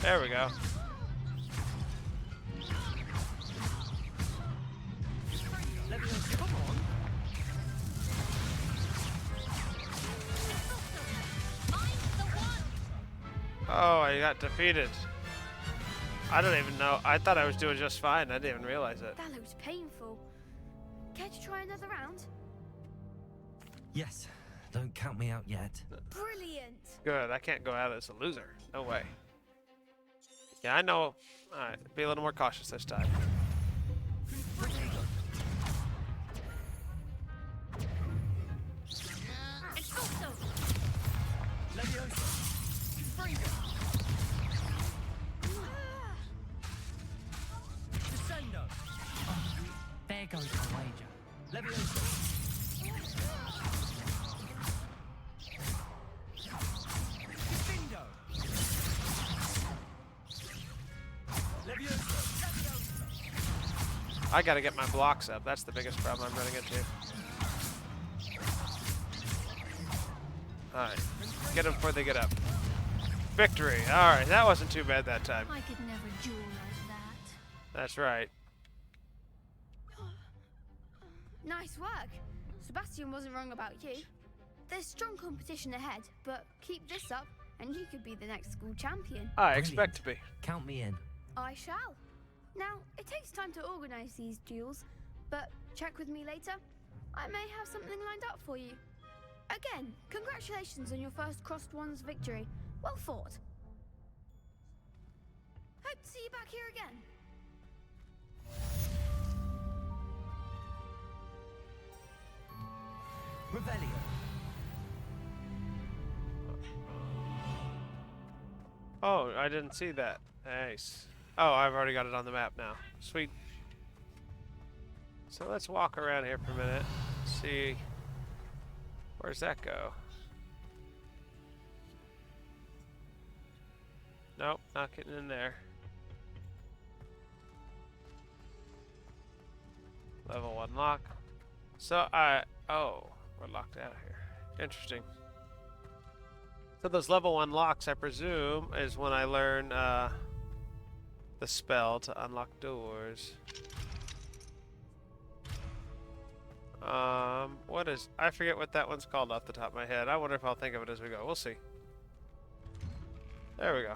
There we go. Come on! Oh, I got defeated. I don't even know. I thought I was doing just fine. I didn't even realize it. That looks painful. Care to try another round? Yes. Don't count me out yet. Brilliant! Good. I can't go out as a loser. No way. Yeah, I know. Alright, be a little more cautious this time. Expulso! Descendo! There goes the wager. Levioso! Descendo! Levioso! I gotta get my blocks up. That's the biggest problem I'm running into. Alright. Get them before they get up. Victory! Alright, that wasn't too bad that time. I could never duel like that. That's right. Nice work. Sebastian wasn't wrong about you. There's strong competition ahead, but keep this up and you could be the next school champion. I expect to be. Count me in. I shall. Now, it takes time to organize these duels, but check with me later. I may have something lined up for you. Again, congratulations on your first Crossed Ones victory. Well fought. Hope to see you back here again. Revelio. Oh, I didn't see that. Nice. Oh, I've already got it on the map now. Sweet. So let's walk around here for a minute. See. Where's that go? Nope, not getting in there. Level 1 lock. So oh, we're locked out of here. Interesting. So those level 1 locks, I presume, is when I learn the spell to unlock doors. What is... I forget what that one's called off the top of my head. I wonder if I'll think of it as we go. We'll see. There we go.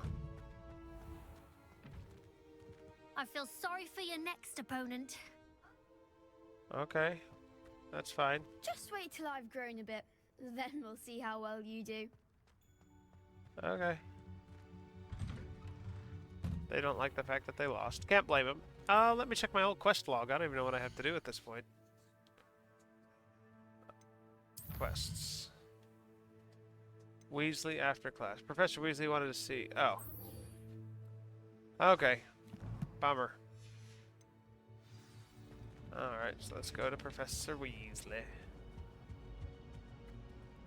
I feel sorry for your next opponent. Okay. That's fine. Just wait till I've grown a bit, then we'll see how well you do. Okay. They don't like the fact that they lost. Can't blame them. Let me check my old quest log. I don't even know what I have to do at this point. Quests. Weasley after class. Professor Weasley wanted to see... Oh. Okay. Bummer. Alright, so let's go to Professor Weasley.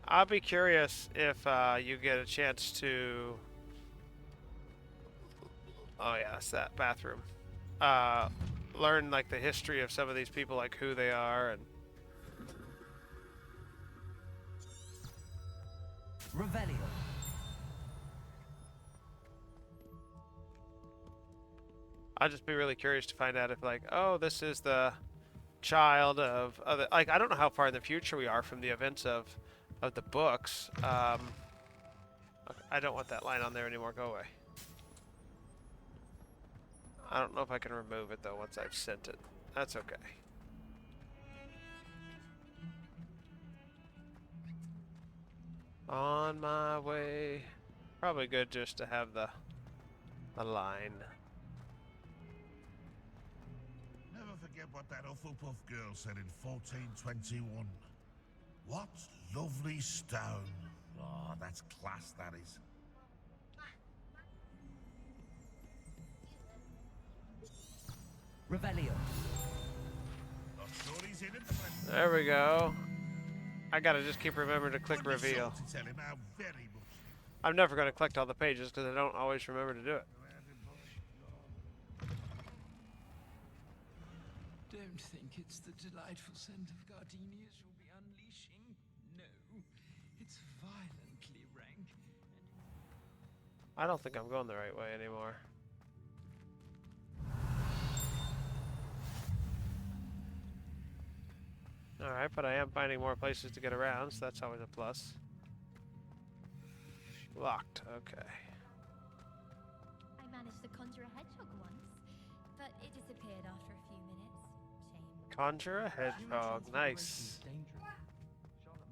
I'll be curious if you get a chance to... Oh yeah, it's that bathroom. Learn like the history of some of these people, like who they are and... Revelio. I'd just be really curious to find out if like, oh, this is the child of other. Like, I don't know how far in the future we are from the events of the books. I don't want that line on there anymore. Go away. I don't know if I can remove it though once I've sent it. That's okay. On my way. Probably good just to have the line. Never forget what that Hufflepuff girl said in 1421. What lovely stone. Oh, that's class, that is. Revelio. There we go. I gotta just keep remembering to click reveal. I'm never gonna collect all the pages because I don't always remember to do it. Don't think it's the delightful scent of gardenias you'll be unleashing. No, it's violently rank. I don't think I'm going the right way anymore. Alright, but I am finding more places to get around, so that's always a plus. Locked, okay. I managed to conjure a hedgehog once, but it disappeared after a few minutes. Shame. Conjure a hedgehog, nice.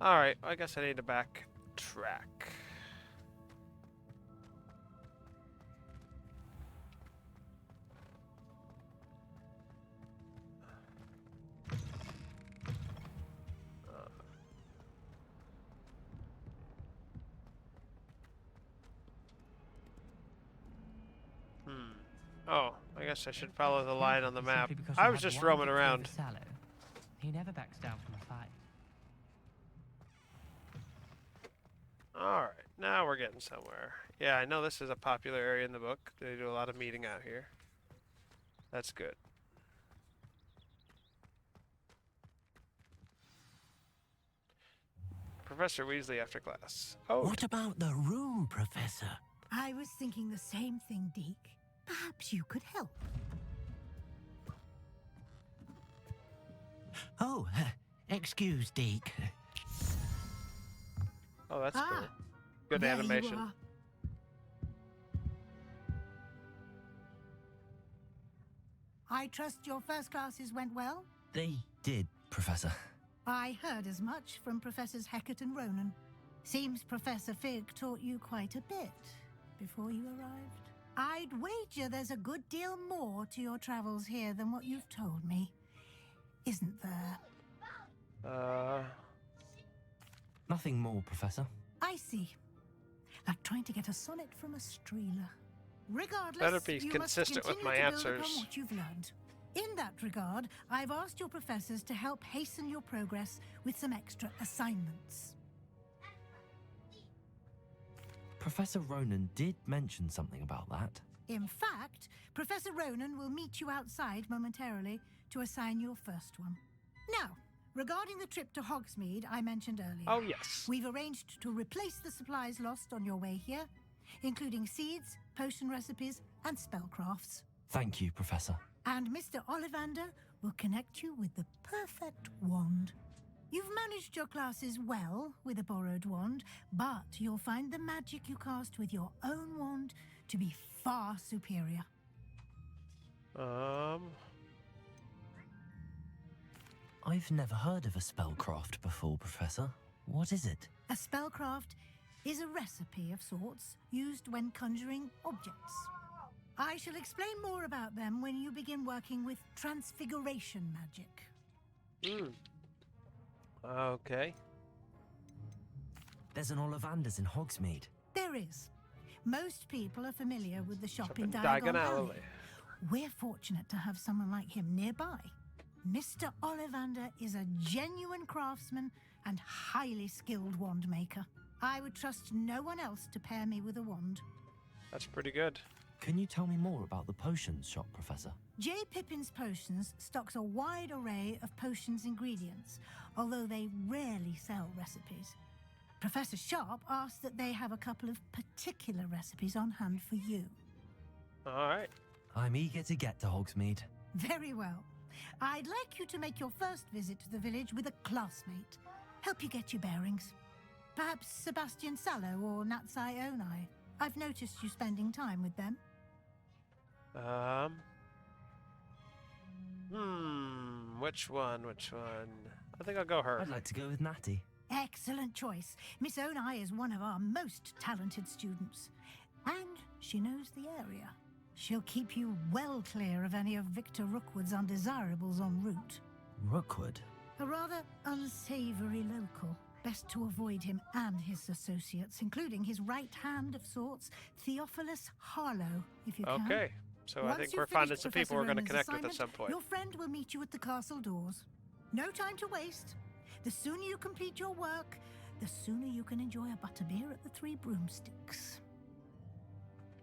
Alright, I guess I need to backtrack. Oh, I guess I should follow the line on the map. I was just roaming around. He never backs down from a fight. Alright, now we're getting somewhere. Yeah, I know this is a popular area in the book. They do a lot of meeting out here. That's good. Professor Weasley after class. Oh. What about the room, Professor? I was thinking the same thing, Deke. Perhaps you could help. Oh, excuse, Deke. Oh, that's cool. Good there animation. You are. I trust your first classes went well? They did, Professor. I heard as much from Professors Hecat and Ronan. Seems Professor Fig taught you quite a bit before you arrived. I'd wager there's a good deal more to your travels here than what you've told me. Isn't there? Nothing more, Professor. I see. Like trying to get a sonnet from a streeler. Regardless, Better be you consistent must with my continue to build answers. upon what you've learned. In that regard, I've asked your professors to help hasten your progress with some extra assignments. Professor Ronan did mention something about that. In fact, Professor Ronan will meet you outside momentarily to assign your first one. Now, regarding the trip to Hogsmeade I mentioned earlier. Oh, yes. We've arranged to replace the supplies lost on your way here, including seeds, potion recipes, and spellcrafts. Thank you, Professor. And Mr. Ollivander will connect you with the perfect wand. You've managed your classes well with a borrowed wand, but you'll find the magic you cast with your own wand to be far superior. I've never heard of a spellcraft before, Professor. What is it? A spellcraft is a recipe of sorts used when conjuring objects. I shall explain more about them when you begin working with transfiguration magic. Okay. There's an Ollivander's in Hogsmeade. There is. Most people are familiar with the shop in Diagon Diagon Alley. Alley. We're fortunate to have someone like him nearby. Mr. Ollivander is a genuine craftsman and highly skilled wand maker. I would trust no one else to pair me with a wand. That's pretty good. Can you tell me more about the potions shop, Professor? J. Pippin's Potions stocks a wide array of potions ingredients, although they rarely sell recipes. Professor Sharp asked that they have a couple of particular recipes on hand for you. All right. I'm eager to get to Hogsmeade. Very well. I'd like you to make your first visit to the village with a classmate. Help you get your bearings. Perhaps Sebastian Sallow or Natsai Onai. I've noticed you spending time with them. Which one? Which one? I think I'll go her. I'd like to go with Natty. Excellent choice. Miss Onai is one of our most talented students. And she knows the area. She'll keep you well clear of any of Victor Rookwood's undesirables en route. Rookwood? A rather unsavory local. Best to avoid him and his associates, including his right hand of sorts, Theophilus Harlow, if you can. Okay, so I Once think you've we're finding finished some people we're Professor going to Roman's connect with at some assignment, point. Your friend will meet you at the castle doors. No time to waste. The sooner you complete your work, the sooner you can enjoy a butterbeer at the Three Broomsticks.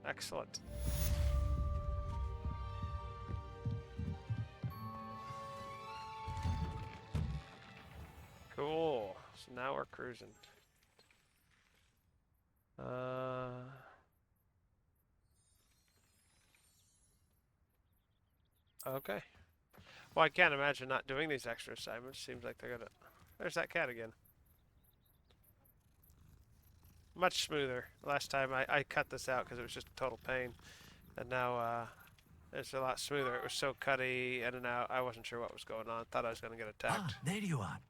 Excellent. Cool. So now we're cruising. Okay. Well, I can't imagine not doing these extra assignments. Seems like they're gonna... There's that cat again. Much smoother. Last time I cut this out because it was just a total pain. And now it's a lot smoother. It was so cutty in and out. I wasn't sure what was going on. Thought I was going to get attacked. Ah, there you are.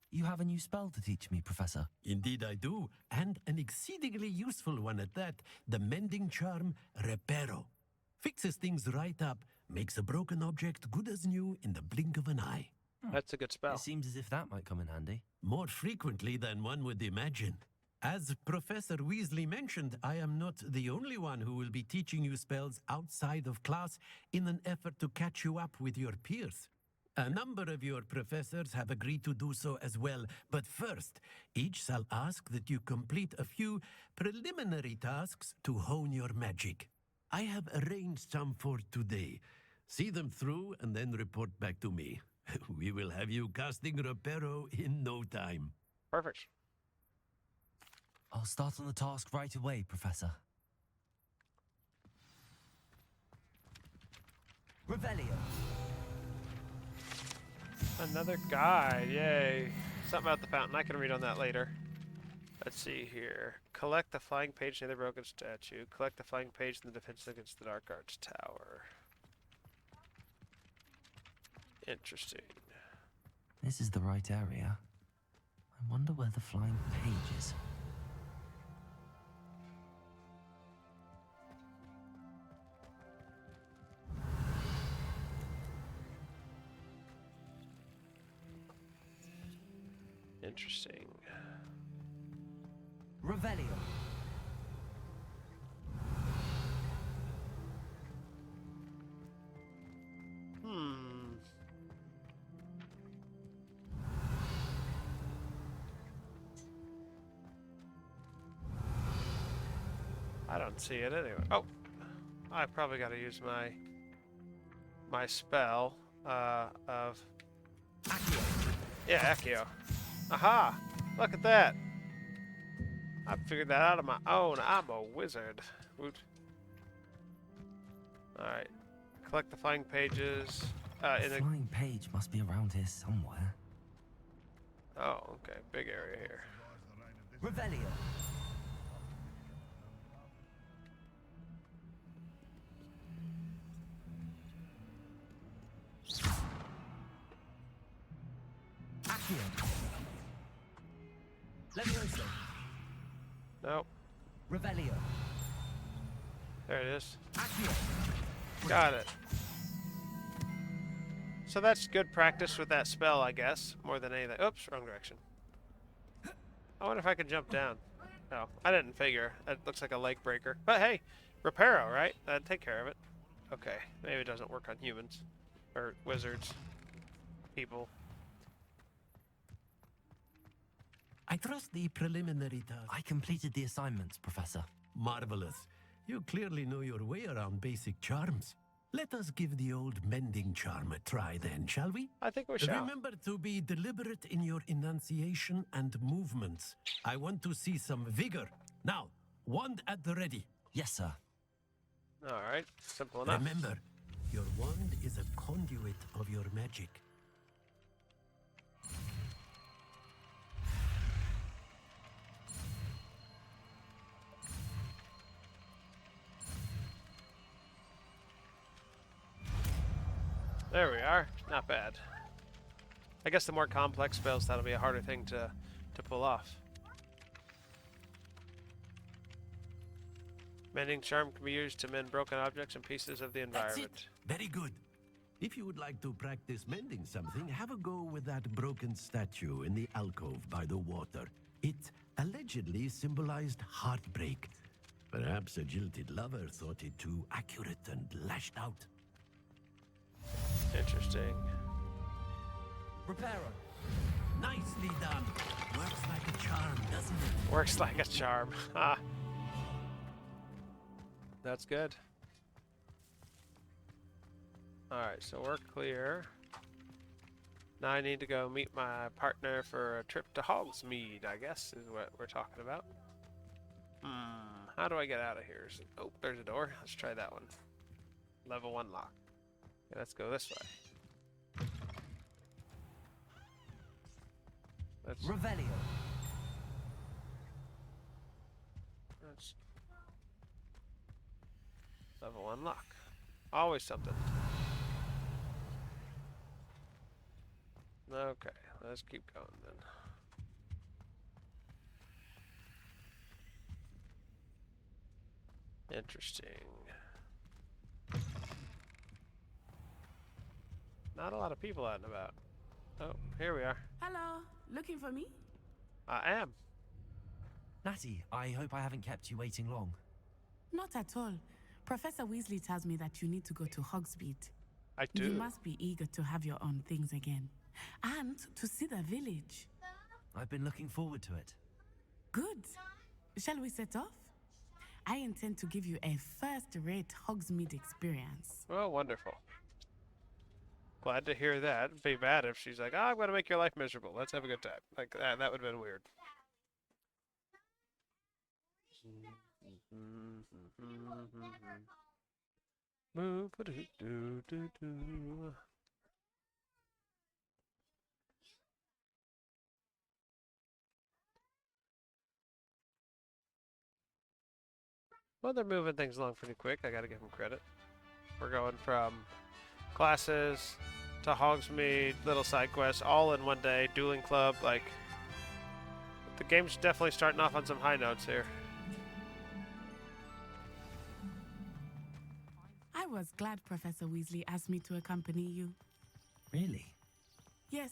You have a new spell to teach me, Professor. Indeed I do, and an exceedingly useful one at that. The mending charm, Reparo. Fixes things right up, makes a broken object good as new in the blink of an eye. That's a good spell. It seems as if that might come in handy. More frequently than one would imagine. As Professor Weasley mentioned, I am not the only one who will be teaching you spells outside of class in an effort to catch you up with your peers. A number of your professors have agreed to do so as well, but first, each shall ask that you complete a few preliminary tasks to hone your magic. I have arranged some for today. See them through and then report back to me. We will have you casting Reparo in no time. Perfect. I'll start on the task right away, Professor. Revelio. Another guide, yay. Something about the fountain. I can read on that later. Let's see here. Collect the flying page near the broken statue. Collect the flying page in the defense against the Dark Arts Tower. Interesting. This is the right area. I wonder where the flying page is. Interesting. Revelio. I don't see it anyway. Oh, I probably got to use my spell of Accio. Yeah, Accio. Aha! Look at that. I figured that out on my own. I'm a wizard. Woot. All right. Collect the flying pages. The flying page must be around here somewhere. Oh, okay. Big area here. Revelio. Accio. Levioso. Nope. Revelio. There it is. Accio. Got it. So that's good practice with that spell, I guess, more than anything. Oops, wrong direction. I wonder if I can jump down. No, I didn't figure. That looks like a lake breaker. But hey, Reparo, right? That'd take care of it. Okay, maybe it doesn't work on humans. Or wizards. People. I trust the preliminary task. I completed the assignments, Professor. Marvelous. You clearly know your way around basic charms. Let us give the old mending charm a try then, shall we? I think we shall. Remember to be deliberate in your enunciation and movements. I want to see some vigor. Now, wand at the ready. Yes, sir. Alright, simple enough. Remember, Your wand is a conduit of your magic. There we are. Not bad. I guess the more complex spells, that'll be a harder thing to pull off. Mending charm can be used to mend broken objects and pieces of the environment. Very good. If you would like to practice mending something, have a go with that broken statue in the alcove by the water. It allegedly symbolized heartbreak. Perhaps a jilted lover thought it too accurate and lashed out. Interesting. Reparo. Nicely done. Works like a charm, doesn't it? Works like a charm. Ah. That's good. Alright, so we're clear. Now I need to go meet my partner for a trip to Hogsmeade, I guess, is what we're talking about. How do I get out of here? Oh, there's a door. Let's try that one. Level 1 lock. Okay, let's go this way. Let's... Revelio. Let's... Level 1 lock. Always something. Okay, let's keep going then. Interesting. Not a lot of people out and about. Oh, here we are. Hello, looking for me? I am. Natty, I hope I haven't kept you waiting long. Not at all. Professor Weasley tells me that you need to go to Hogsmeade. I do. You must be eager to have your own things again. And to see the village. I've been looking forward to it. Good. Shall we set off? I intend to give you a first-rate Hogsmeade experience. Well, wonderful. Glad to hear that. It'd be bad if she's like, oh, I'm going to make your life miserable. Let's have a good time. Like, that would have been weird. Well, they're moving things along pretty quick. I gotta give them credit. We're going from classes to Hogsmeade, little side quests, all in one day. Dueling club, like, the game's definitely starting off on some high notes here. I was glad Professor Weasley asked me to accompany you. Really? Yes,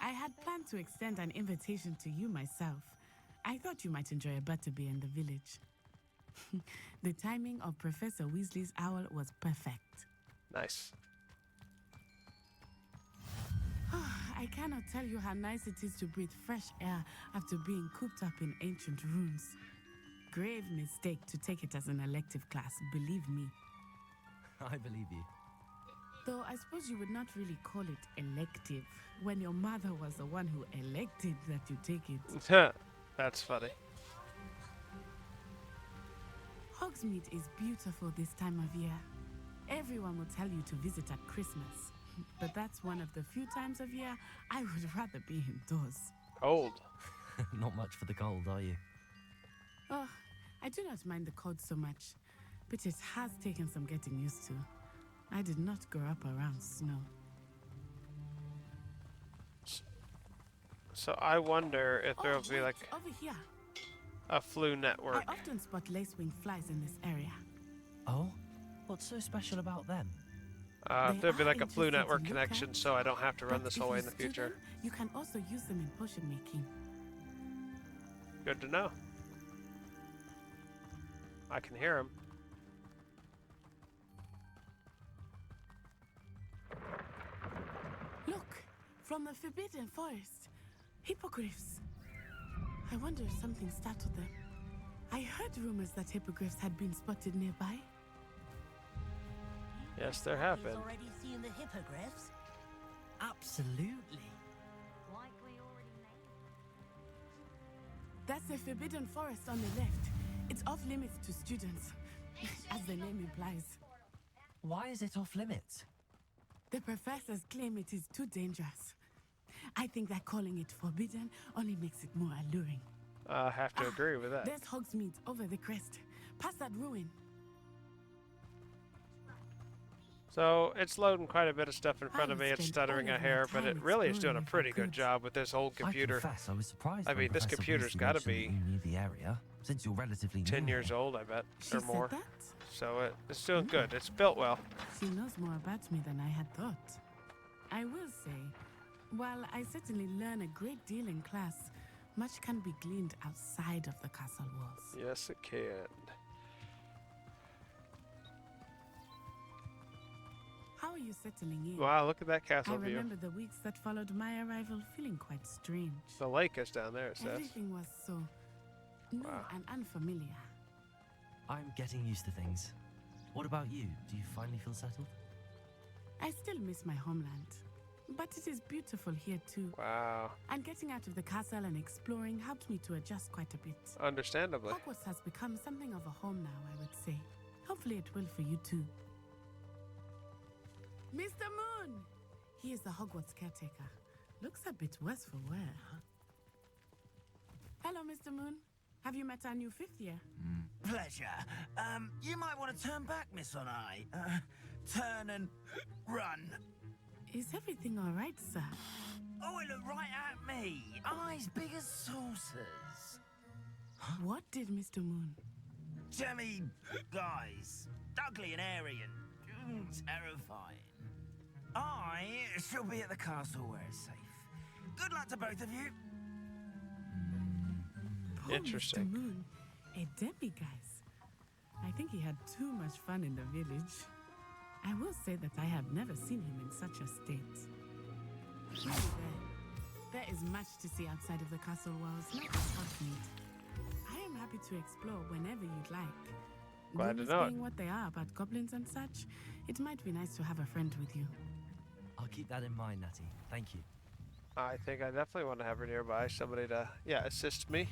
I had planned to extend an invitation to you myself. I thought you might enjoy a butterbeer in the village. The timing of Professor Weasley's owl was perfect. Nice. I cannot tell you how nice it is to breathe fresh air after being cooped up in ancient ruins. Grave mistake to take it as an elective class, believe me. I believe you. Though I suppose you would not really call it elective when your mother was the one who elected that you take it. That's funny. Hogsmeade is beautiful this time of year. Everyone will tell you to visit at Christmas. But that's one of the few times of year I would rather be indoors. Cold. Not much for the cold, are you? Oh, I do not mind the cold so much, but it has taken some getting used to. I did not grow up around snow. So I wonder if there will be like over here. A flu network. I often spot lacewing flies in this area. Oh? What's so special about them? If there'd be like a flu network connection so I don't have to run this whole way in the future. Them, you can also use them in potion making. Good to know. I can hear them. Look, from the Forbidden Forest. Hippogriffs. I wonder if something startled them. I heard rumors that hippogriffs had been spotted nearby. Yes, there have been. Already seen the hippogriffs? Absolutely. That's the Forbidden Forest on the left. It's off limits to students, as the name implies. Why is it off limits? The professors claim it is too dangerous. I think that calling it forbidden only makes it more alluring. I have to agree with that. There's Hogsmeade over the crest. Past that ruin. So it's loading quite a bit of stuff in front of me. It's stuttering a hair, but it really is doing a pretty good job with this old computer. I confess, I was surprised. I mean, this Professor computer's Weasley got to mentioned be that you knew the area, since you're relatively 10 new years here. old, I bet, She or more. said that? So it's doing good. It's built well. She knows more about me than I had thought. I will say, while I certainly learn a great deal in class, much can be gleaned outside of the castle walls. Yes, it can. How are you settling in? Wow, look at that castle I view. remember the weeks that followed my arrival feeling quite strange. The lake is down there, it says. Everything was so new and unfamiliar. I'm getting used to things. What about you? Do you finally feel settled? I still miss my homeland, but it is beautiful here too. Wow. And getting out of the castle and exploring helped me to adjust quite a bit. Understandably. Hogwarts has become something of a home now, I would say. Hopefully it will for you too. Mr. Moon! He is the Hogwarts caretaker. Looks a bit worse for wear, huh? Hello, Mr. Moon. Have you met our new fifth year? Pleasure. You might want to turn back, Miss Onai. Turn and run. Is everything all right, sir? Oh, it looked right at me. Eyes big as saucers. What did Mr. Moon? Jemmy guys. Ugly and airy and terrifying. I shall be at the castle where it's safe. Good luck to both of you. Poor Interesting. Mr. Moon, a demiguise. I think he had too much fun in the village. I will say that I have never seen him in such a state. There is much to see outside of the castle walls, not just Hogsmeade. I am happy to explore whenever you'd like. Glad to Rumors know it. being what they are about goblins and such, it might be nice to have a friend with you. I'll keep that in mind, Natty. Thank you. I think I definitely want to have her nearby. Somebody to, assist me.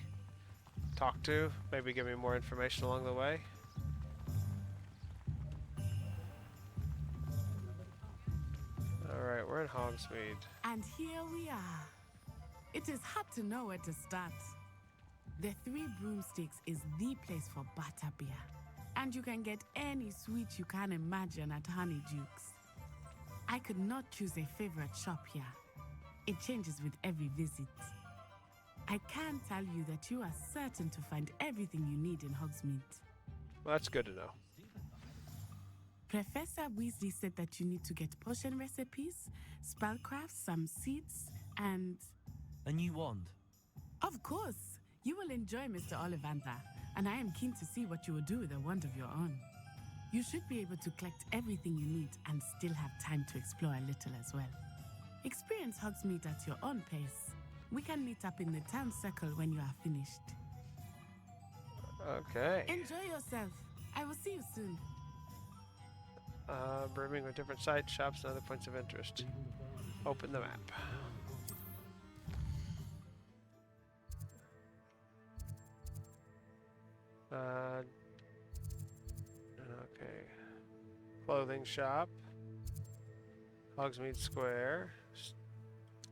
Talk to. Maybe give me more information along the way. Alright, we're in Hogsmeade. And here we are. It is hard to know where to start. The Three Broomsticks is the place for butterbeer. And you can get any sweet you can imagine at Honeydukes. I could not choose a favorite shop here. It changes with every visit. I can tell you that you are certain to find everything you need in Hogsmeade. Well, that's good to know. Professor Weasley said that you need to get potion recipes, spellcrafts, some seeds, and... A new wand. Of course! You will enjoy Mr. Ollivander, and I am keen to see what you will do with a wand of your own. You should be able to collect everything you need and still have time to explore a little as well. Experience Hogsmeade at your own pace. We can meet up in the town circle when you are finished. Okay. Enjoy yourself. I will see you soon. Brimming with different sites, shops, and other points of interest. Open the map. Okay. Clothing shop. Hogsmeade Square.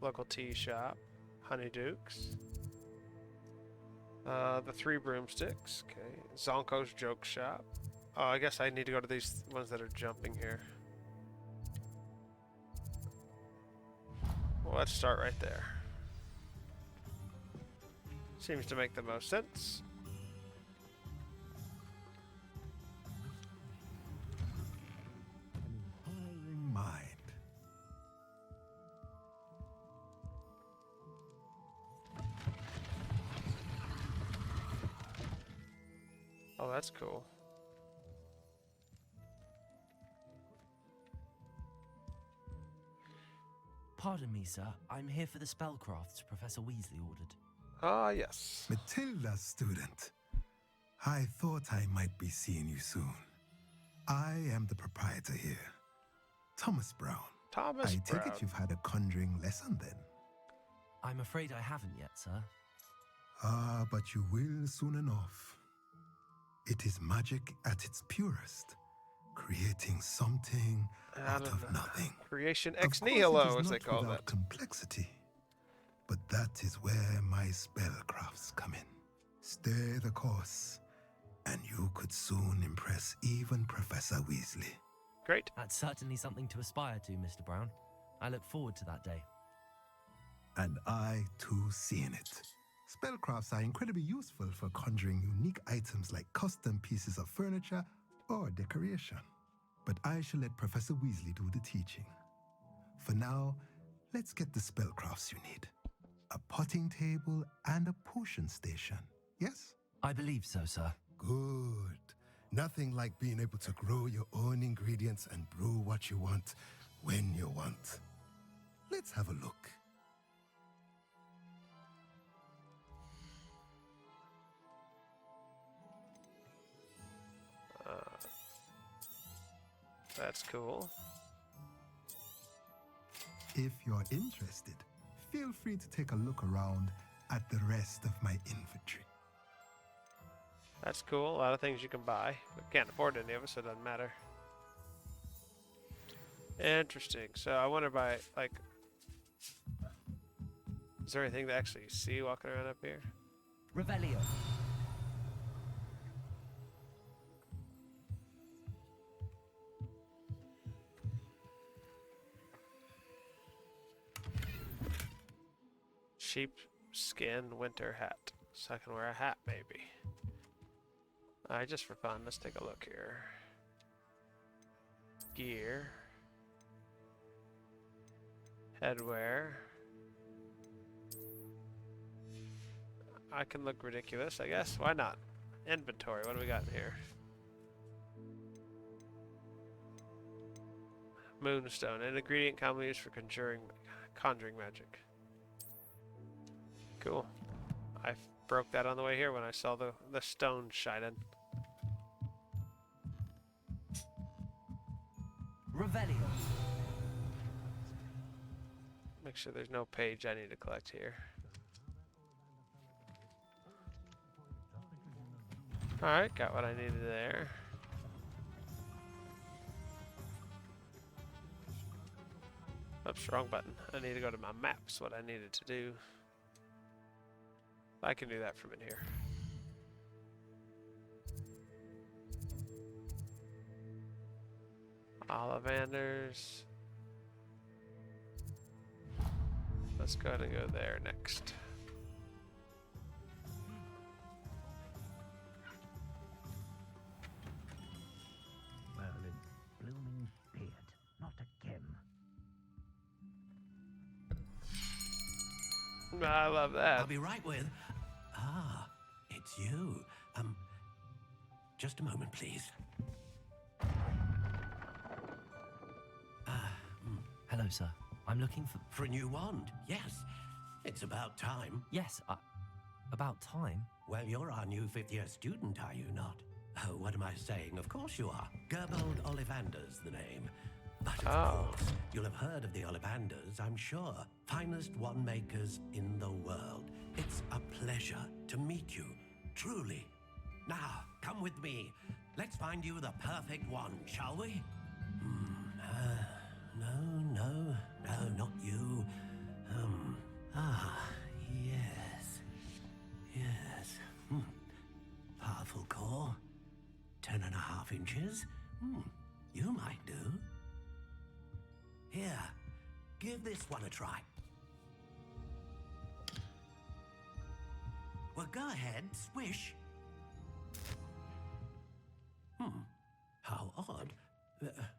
Local tea shop. Honeydukes. The Three Broomsticks. Okay. Zonko's Joke Shop. Oh, I guess I need to go to these ones that are jumping here. Well, let's start right there. Seems to make the most sense. Inquiring mind. Oh, that's cool. Pardon me, sir. I'm here for the spellcrafts Professor Weasley ordered. Ah, yes. Matilda, student. I thought I might be seeing you soon. I am the proprietor here, Thomas Brown. Thomas I Brown. take it you've had a conjuring lesson then? I'm afraid I haven't yet, sir. Ah, but you will soon enough. It is magic at its purest, creating something out of nothing. Creation Of ex course, it nihilo, is as they not call without that. complexity, but that is where my spellcrafts come in. Stay the course, and you could soon impress even Professor Weasley. Great. That's certainly something to aspire to, Mr. Brown. I look forward to that day. And I too see in it. Spellcrafts are incredibly useful for conjuring unique items like custom pieces of furniture or decoration. But I shall let Professor Weasley do the teaching. For now, let's get the spellcrafts you need. A potting table and a potion station, yes? I believe so, sir. Good. Nothing like being able to grow your own ingredients and brew what you want when you want. Let's have a look. That's cool. If you're interested, feel free to take a look around at the rest of my inventory. That's cool. A lot of things you can buy. We can't afford any of it, so it doesn't matter. Interesting. So I wonder by, like... Is there anything to actually see walking around up here? Revelio. Sheep skin winter hat. So I can wear a hat, maybe. Alright, just for fun, let's take a look here. Gear. Headwear. I can look ridiculous, I guess. Why not? Inventory, what do we got in here? Moonstone, an ingredient commonly used for conjuring magic. Cool. I broke that on the way here when I saw the stone shining. Revelio. Make sure there's no page I need to collect here. Alright, got what I needed there. Oops, wrong button. I need to go to my maps, what I needed to do. I can do that from in here. Ollivanders. Let's go ahead and go there next. Merlin, blooming beard, not again. I love that. I'll be right with. Ah, it's you. Just a moment, please. Hello, sir. I'm looking For a new wand, yes. It's about time. Yes, about time? Well, you're our new fifth-year student, are you not? Oh, what am I saying? Of course you are. Gerbold Ollivander's the name. But of course, you'll have heard of the Ollivanders, I'm sure. Finest wand makers in the world. It's a pleasure to meet you, truly. Now, come with me. Let's find you the perfect wand, shall we? No, not you. Yes. Powerful core. 10.5 inches. You might do. Here, give this one a try. Well, go ahead, swish. How odd.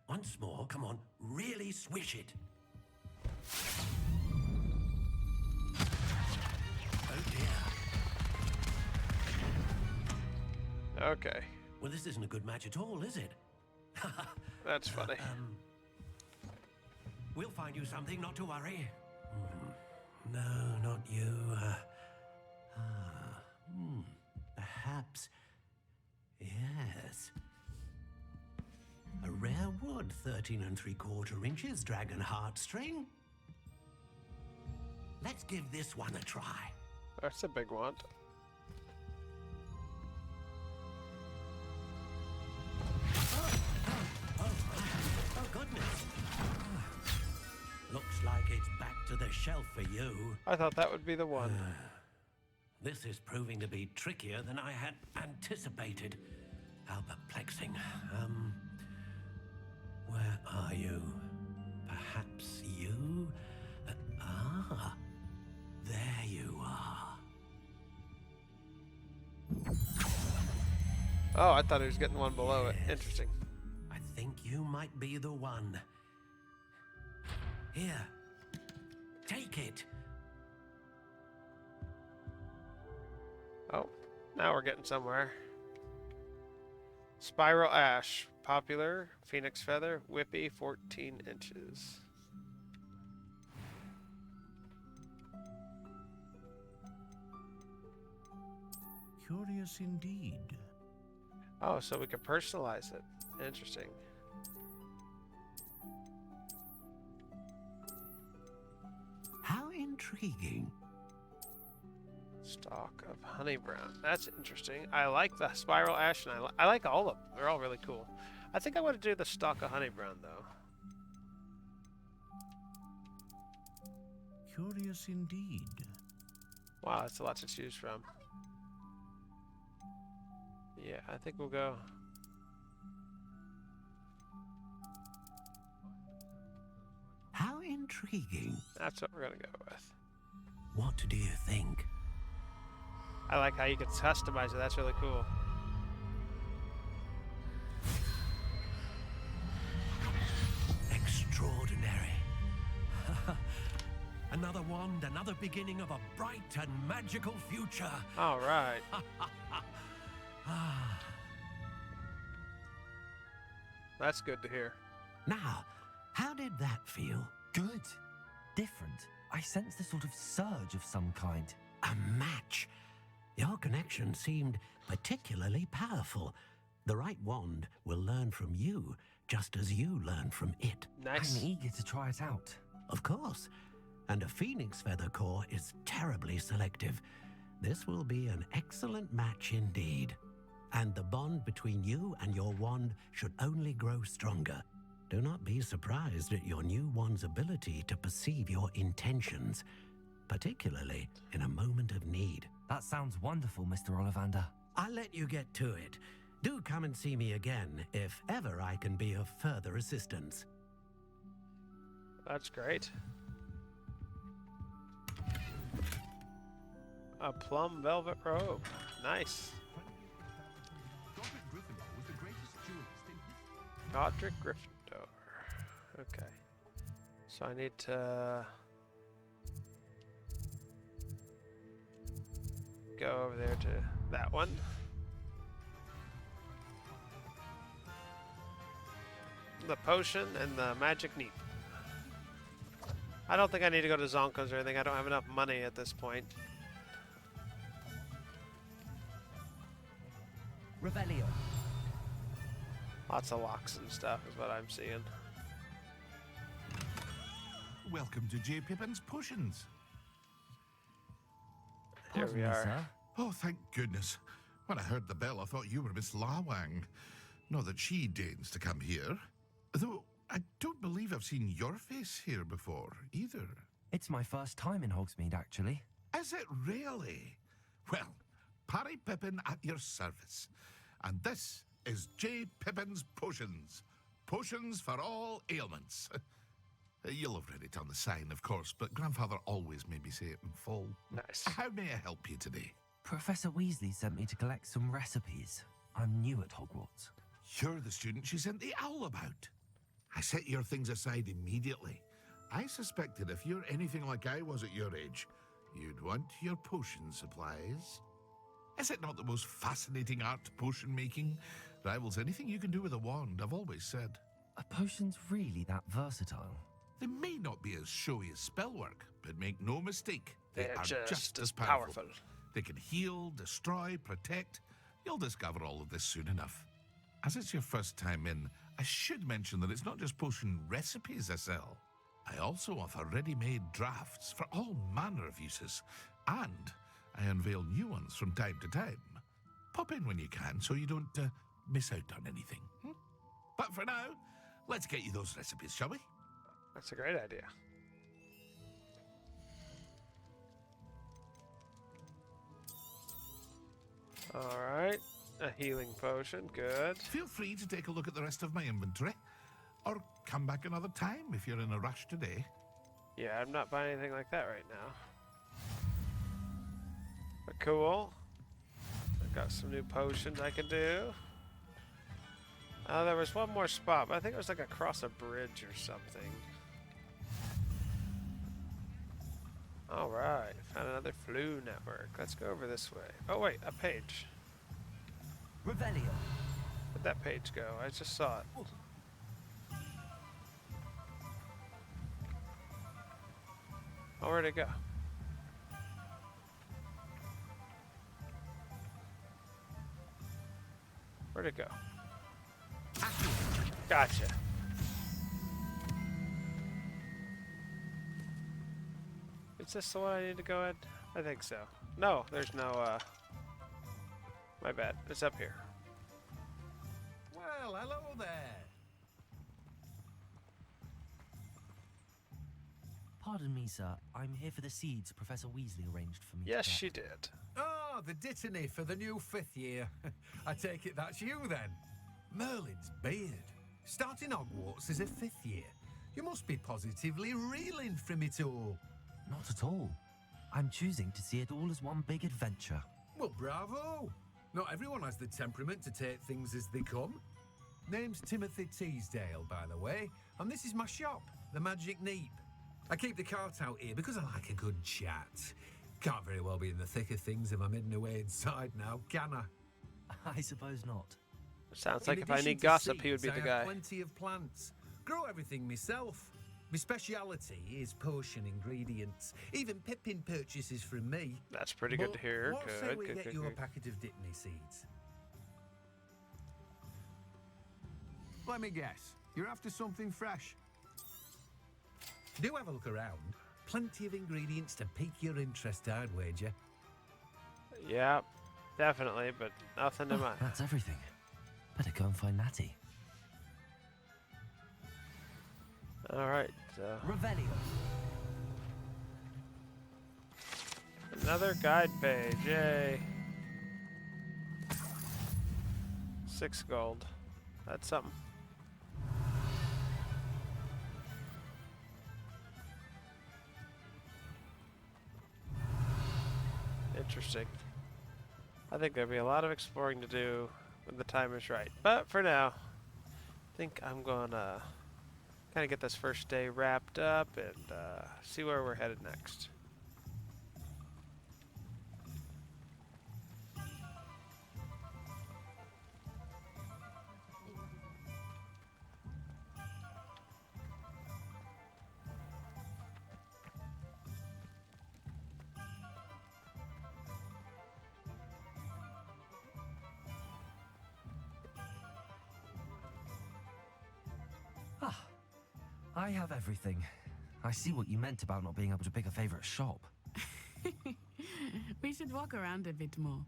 Once more, come on, really swish it. Oh dear. Okay. Well, this isn't a good match at all, is it? That's funny. We'll find you something, not to worry. No, not you. Perhaps. Yes. A rare wood, 13 3/4 inches, dragon heartstring. Let's give this one a try. That's a big wand. shelf for you. I thought that would be the one. This is proving to be trickier than I had anticipated. How perplexing. Where are you? Perhaps you? There you are. Oh, I thought he was getting one below it. Interesting. I think you might be the one. Here, take it. Oh, now we're getting somewhere. Spiral Ash. Popular. Phoenix Feather. Whippy. 14 inches. Curious indeed. Oh, so we can personalize it. Interesting. How intriguing. Stalk of Honey Brown. That's interesting. I like the Spiral Ash, and I like all of them. They're all really cool. I think I want to do the Stalk of Honey Brown, though. Curious indeed. Wow, that's a lot to choose from. Yeah, I think we'll go. How intriguing. That's what we're going to go with. What do you think? I like how you can customize it. That's really cool. Extraordinary. Another wand, another beginning of a bright and magical future. All right. That's good to hear. Now, how did that feel? Good. Different. I sensed a sort of surge of some kind. A match. Your connection seemed particularly powerful. The right wand will learn from you, just as you learn from it. Nice. I'm eager to try it out. Of course. And a phoenix feather core is terribly selective. This will be an excellent match indeed. And the bond between you and your wand should only grow stronger. Do not be surprised at your new wand's ability to perceive your intentions, particularly in a moment of need. That sounds wonderful, Mr. Ollivander. I'll let you get to it. Do come and see me again if ever I can be of further assistance. That's great. A plum velvet robe. Nice. Godric Gryffindor. Okay. So I need to go over there to that one. The potion and the magic neep. I don't think I need to go to Zonko's or anything. I don't have enough money at this point. Revelio. Lots of locks and stuff is what I'm seeing. Welcome to J. Pippin's Potions. Here we are. Sir. Oh, thank goodness. When I heard the bell, I thought you were Miss Lawang. Not that she deigns to come here. Though I don't believe I've seen your face here before, either. It's my first time in Hogsmeade, actually. Is it really? Well, Parry Pippin at your service. And this is J. Pippin's Potions. Potions for all ailments. You'll have read it on the sign, of course, but Grandfather always made me say it in full. Nice. How may I help you today? Professor Weasley sent me to collect some recipes. I'm new at Hogwarts. You're the student she sent the owl about. I set your things aside immediately. I suspected if you're anything like I was at your age, you'd want your potion supplies. Is it not the most fascinating art, potion making? Rivals anything you can do with a wand, I've always said. Are potions really that versatile? They may not be as showy as spellwork, but make no mistake, they They're are just as powerful. They can heal, destroy, protect. You'll discover all of this soon enough. As it's your first time in, I should mention that it's not just potion recipes I sell. I also offer ready-made drafts for all manner of uses, and I unveil new ones from time to time. Pop in when you can so you don't miss out on anything. But for now, let's get you those recipes, shall we? That's a great idea. Alright. A healing potion. Good. Feel free to take a look at the rest of my inventory. Or come back another time if you're in a rush today. Yeah, I'm not buying anything like that right now. But cool. I've got some new potions I can do. There was one more spot, but I think it was like across a bridge or something. Alright, found another flu network. Let's go over this way. Oh wait, a page. Revelio. Where'd that page go? I just saw it. Oh, where'd it go? Where'd it go? Gotcha. Is this the one I need to go at? I think so. No, there's no, my bad. It's up here. Well, hello there. Pardon me, sir. I'm here for the seeds Professor Weasley arranged for me. Yes, to she did. Oh, the dittany for the new 5th year. I take it that's you then. Merlin's beard. Starting Hogwarts as a 5th year. You must be positively reeling from it all. Not at all. I'm choosing to see it all as one big adventure. Well, bravo. Not everyone has the temperament to take things as they come. Name's Timothy Teasdale, by the way, and this is my shop, the Magic Neep. I keep the cart out here because I like a good chat. Can't very well be in the thick of things if I'm hidden away inside now, can I? I suppose not. Sounds In like if I addition need to gossip, he would seeds, be the I have guy. plenty of plants. Grow everything myself. My speciality is potion ingredients. Even Pippin purchases from me. That's pretty good But to hear. What say Good, we good, get good, you good. a packet of Dittany seeds? Let me guess. You're after something fresh. Do have a look around. Plenty of ingredients to pique your interest, I'd wager. Yeah, definitely, but nothing to mind. That's everything. Better go and find Natty. Alright, Revelio. another guide page, yay. 6 gold. That's something. Interesting. I think there'll be a lot of exploring to do when the time is right. But for now, I think I'm gonna kind of get this first day wrapped up and see where we're headed next. I have everything. I see what you meant about not being able to pick a favorite shop. We should walk around a bit more.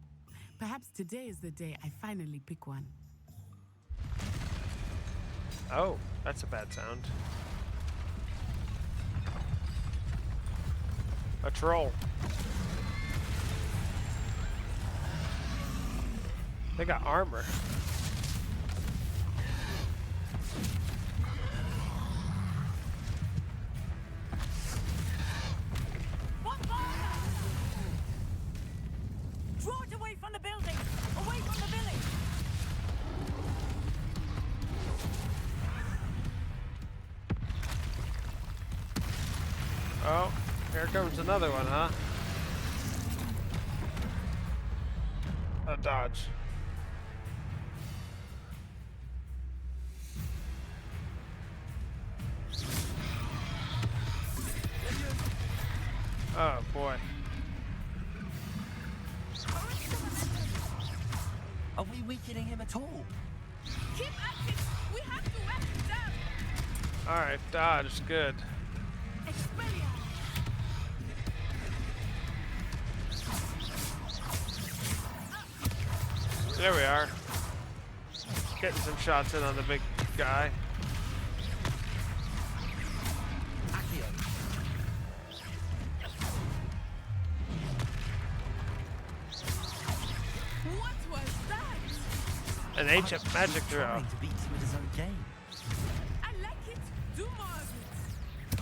Perhaps today is the day I finally pick one. Oh, that's a bad sound. A troll. They got armor. Draw it away from the building! Away from the village! Oh, here comes another one, huh? A dodge. Oh boy. Are we weakening him at all? Keep at it! We have to whack him down! Alright, dodge, good. Expelliarmus! There we are. Getting some shots in on the big guy. What's An ancient magic throw. Trying to beat him at his own game. I like it. Do more of it.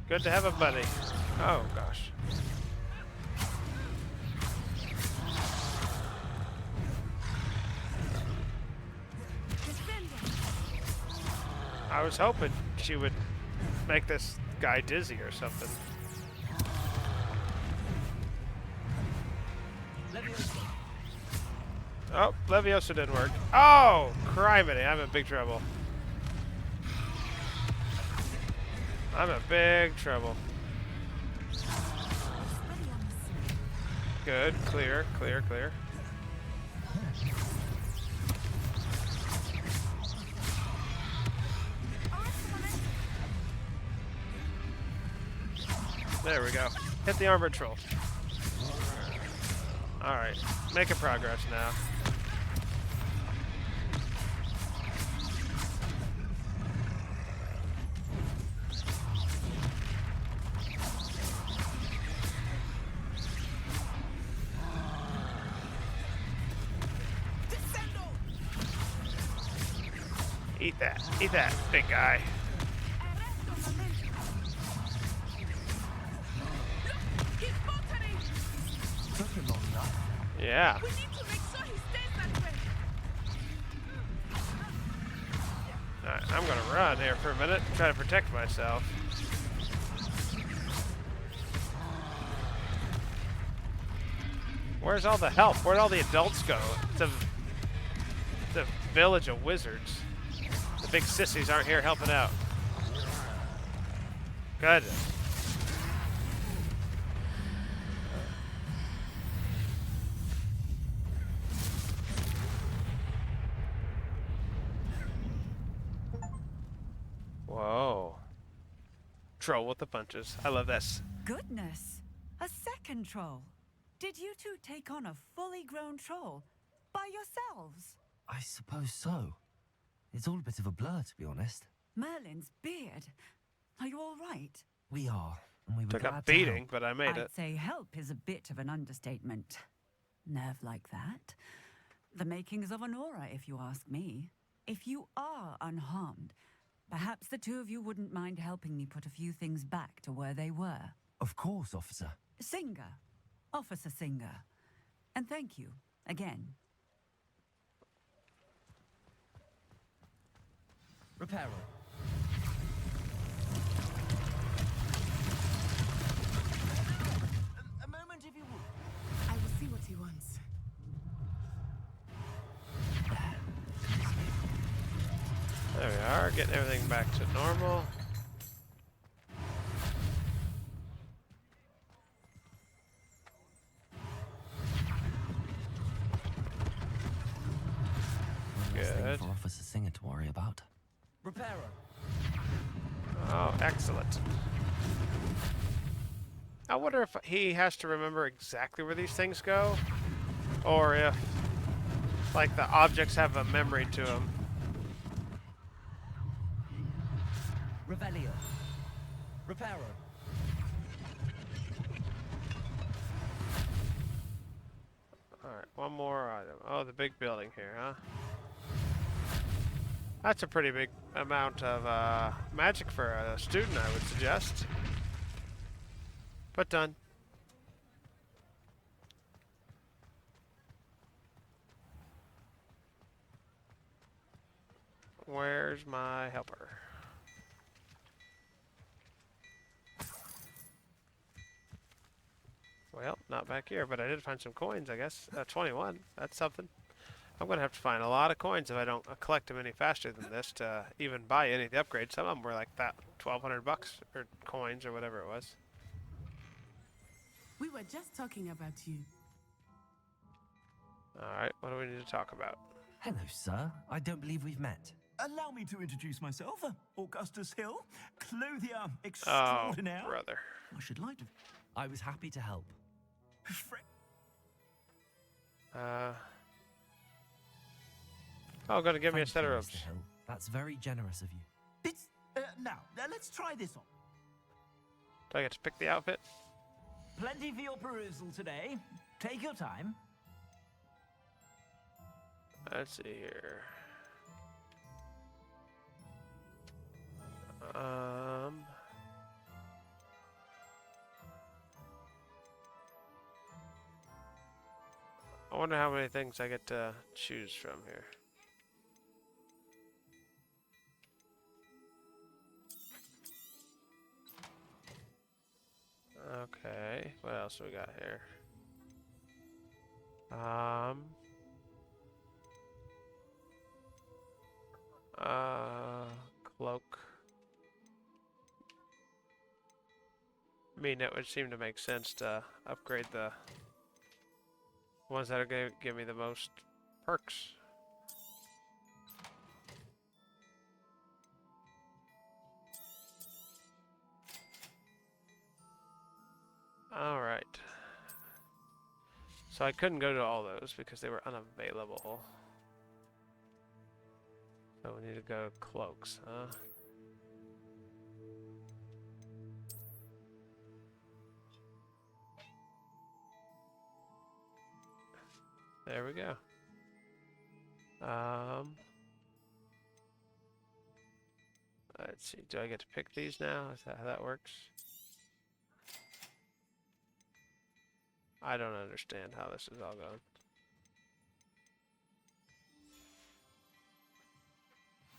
Good to have a buddy. Oh gosh. I was hoping she would make this guy dizzy or something. Oh, Leviosa didn't work. Oh, criminy, I'm in big trouble. I'm in big trouble. Good, clear, clear, clear. There we go. Hit the armored troll. Alright, making progress now. Eat that, big guy. Yeah. We need to make sure he stays that way. Alright, I'm gonna run here for a minute and try to protect myself. Where's all the help? Where'd all the adults go? It's a village of wizards. The big sissies aren't here helping out. Good. Whoa. Troll with the punches. I love this. Goodness! A second troll. Did you two take on a fully grown troll by yourselves? I suppose so. It's all a bit of a blur, to be honest. Merlin's beard. Are you all right? We are, and we were Took glad a to beating, help. but I made it. I'd say help is a bit of an understatement. Nerve like that. The makings of an aura, if you ask me. If you are unharmed, perhaps the two of you wouldn't mind helping me put a few things back to where they were. Of course, officer. Singer. Officer Singer. And thank you, again. Reparo. A moment if you would. I will see what he wants. There we are, getting everything back to normal. Good. For Officer Singer to worry about. Reparo. Oh, excellent. I wonder if he has to remember exactly where these things go, or if, like, the objects have a memory to them. Revelio. Reparo. Alright, one more item. Oh, the big building here, huh? That's a pretty big amount of magic for a student, I would suggest. But done. Where's my helper? Well, not back here, but I did find some coins, I guess. 21, that's something. I'm going to have to find a lot of coins if I don't collect them any faster than this to even buy any of the upgrades. Some of them were like that, 1,200 bucks, or coins, or whatever it was. We were just talking about you. Alright, what do we need to talk about? Hello, sir. I don't believe we've met. Allow me to introduce myself, Augustus Hill, clothier Oh, extraordinaire. brother. I should like to... I was happy to help. Oh, gonna give me a Thank set of you, robes. Mr. Hill. That's very generous of you. Now, let's try this on. Do I get to pick the outfit? Plenty for your perusal today. Take your time. Let's see here. I wonder how many things I get to choose from here. Okay, what else we got here? Cloak. I mean, it would seem to make sense to upgrade the ones that are going to give me the most perks. Alright. So I couldn't go to all those because they were unavailable. So we need to go cloaks, huh? There we go. Let's see. Do I get to pick these now? Is that how that works? I don't understand how this is all going.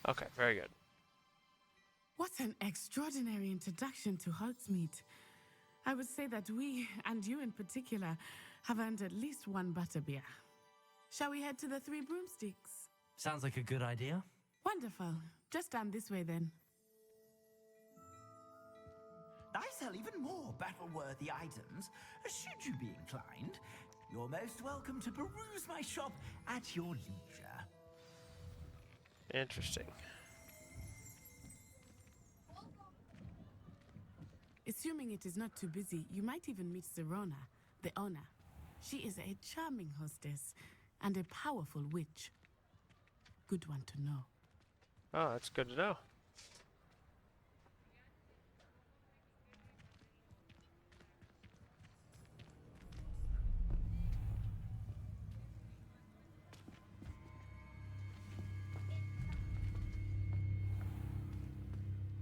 Okay, very good. What an extraordinary introduction to Hogsmeade. I would say that we, and you in particular, have earned at least one butterbeer. Shall we head to the Three Broomsticks? Sounds like a good idea. Wonderful. Just down this way then. I sell even more battle-worthy items. Should you be inclined, you're most welcome to peruse my shop at your leisure. Interesting. Assuming it is not too busy, you might even meet Serona, the owner. She is a charming hostess and a powerful witch. Good one to know. Oh, that's good to know.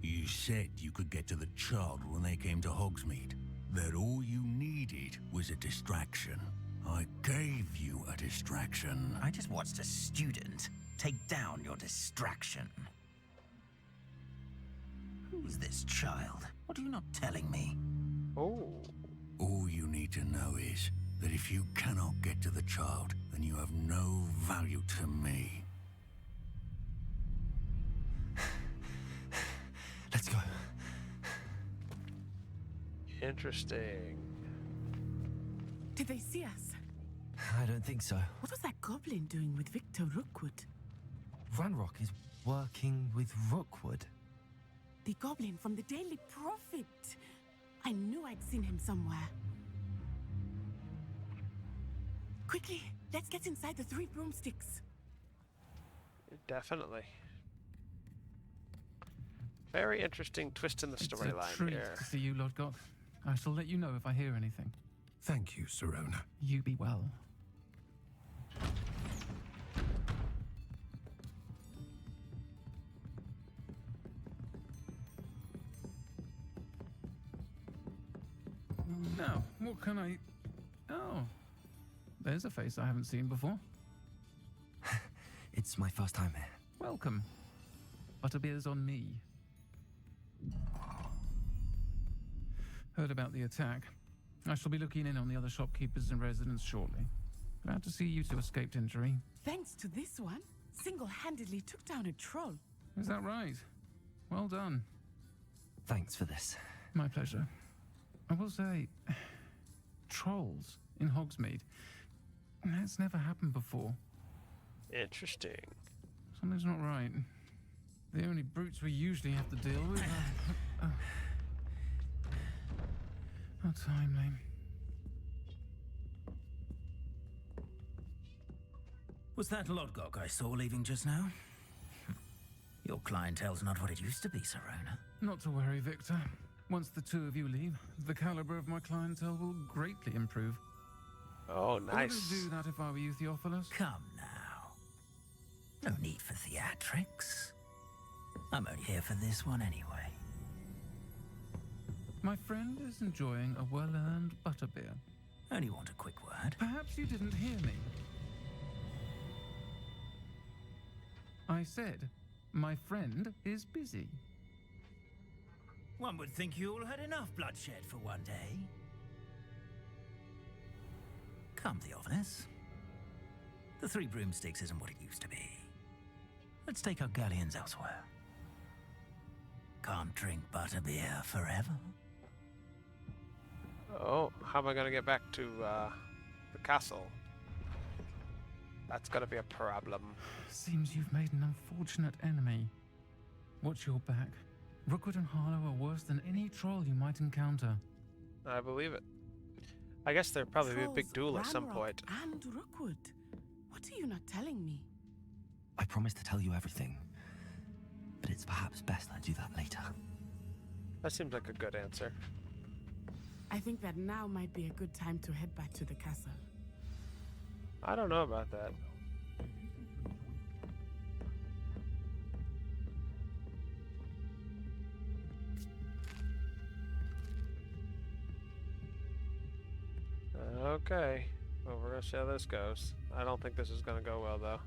You said you could get to the child when they came to Hogsmeade. That all you needed was a distraction. I gave you a distraction. I just watched a student take down your distraction. Who's this child? What are you not telling me? Oh. All you need to know is that if you cannot get to the child, then you have no value to me. Let's go. Interesting. Did they see us? I don't think so. What was that goblin doing with Victor Rookwood? Ranrock is working with Rookwood. The goblin from the Daily Prophet. I knew I'd seen him somewhere. Quickly, let's get inside the Three Broomsticks. Definitely. Very interesting twist in the It's a storyline treat here. to see you, Lodgok. I shall let you know if I hear anything. Thank you, Serona. You be well. Now, what can I... Oh, there's a face I haven't seen before. It's my first time here. Welcome. Butterbeer's on me. Heard about the attack. I shall be looking in on the other shopkeepers and residents shortly. Glad to see you two escaped injury. Thanks to this one, single-handedly took down a troll. Is that right? Well done. Thanks for this. My pleasure. I will say, trolls in Hogsmeade. That's never happened before. Interesting. Something's not right. The only brutes we usually have to deal with are... How timely. Was that Lodgok I saw leaving just now? Your clientele's not what it used to be, Serona. Not to worry, Victor. Once the two of you leave, the caliber of my clientele will greatly improve. Oh, I nice. wouldn't do that if I were you, Theophilus. Come now. No need for theatrics. I'm only here for this one anyway. My friend is enjoying a well-earned butterbeer. Only want a quick word. Perhaps you didn't hear me. I said, my friend is busy. One would think you all had enough bloodshed for one day. Come, Theophilus. The Three Broomsticks isn't what it used to be. Let's take our galleons elsewhere. Can't drink butterbeer forever. Oh, how am I gonna get back to the castle? That's gonna be a problem. Seems you've made an unfortunate enemy. Watch your back. Rookwood and Harlow are worse than any troll you might encounter. I believe it. I guess there'll probably be a big duel at some Ranrock point. And Rookwood. What are you not telling me? I promised to tell you everything, but it's perhaps best I do that later. That seems like a good answer. I think that now might be a good time to head back to the castle. I don't know about that. Okay. Well, we're gonna see how this goes. I don't think this is gonna go well, though.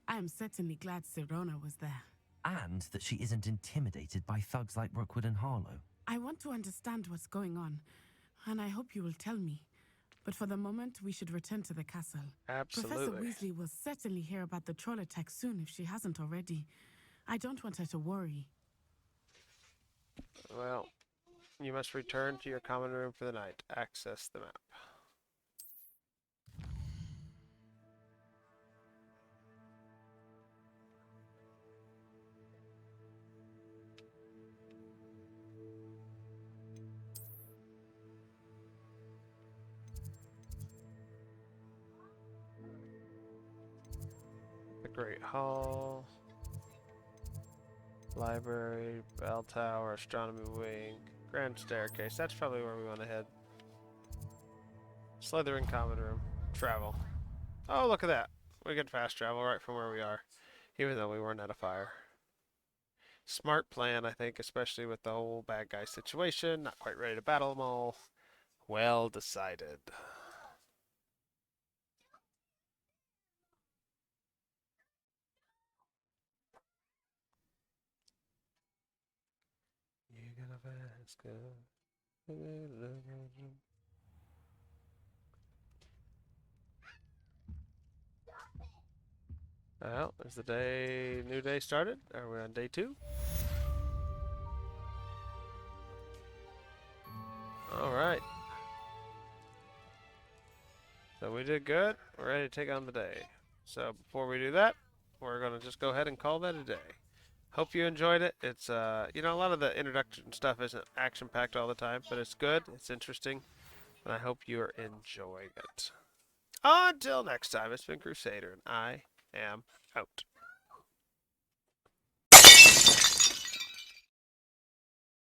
I am certainly glad Sirona was there. And that she isn't intimidated by thugs like Rookwood and Harlow. I want to understand what's going on, and I hope you will tell me. But for the moment, we should return to the castle. Absolutely. Professor Weasley will certainly hear about the troll attack soon if she hasn't already. I don't want her to worry. Well, you must return to your common room for the night. Access the map. The Great Hall. Library, bell tower, astronomy wing, grand staircase. That's probably where we want to head. Slytherin common room. Travel. Oh, look at that. We can fast travel right from where we are, even though we weren't at a fire. Smart plan, I think, especially with the whole bad guy situation. Not quite ready to battle them all. Well decided. You're gonna ask well, is the new day started? Are we on day 2? Alright. So we did good. We're ready to take on the day. So before we do that, we're going to just go ahead and call that a day. Hope you enjoyed it. It's, you know, a lot of the introduction stuff isn't action-packed all the time, but it's good, it's interesting, and I hope you're enjoying it. Until next time, it's been Crusader, and I am out.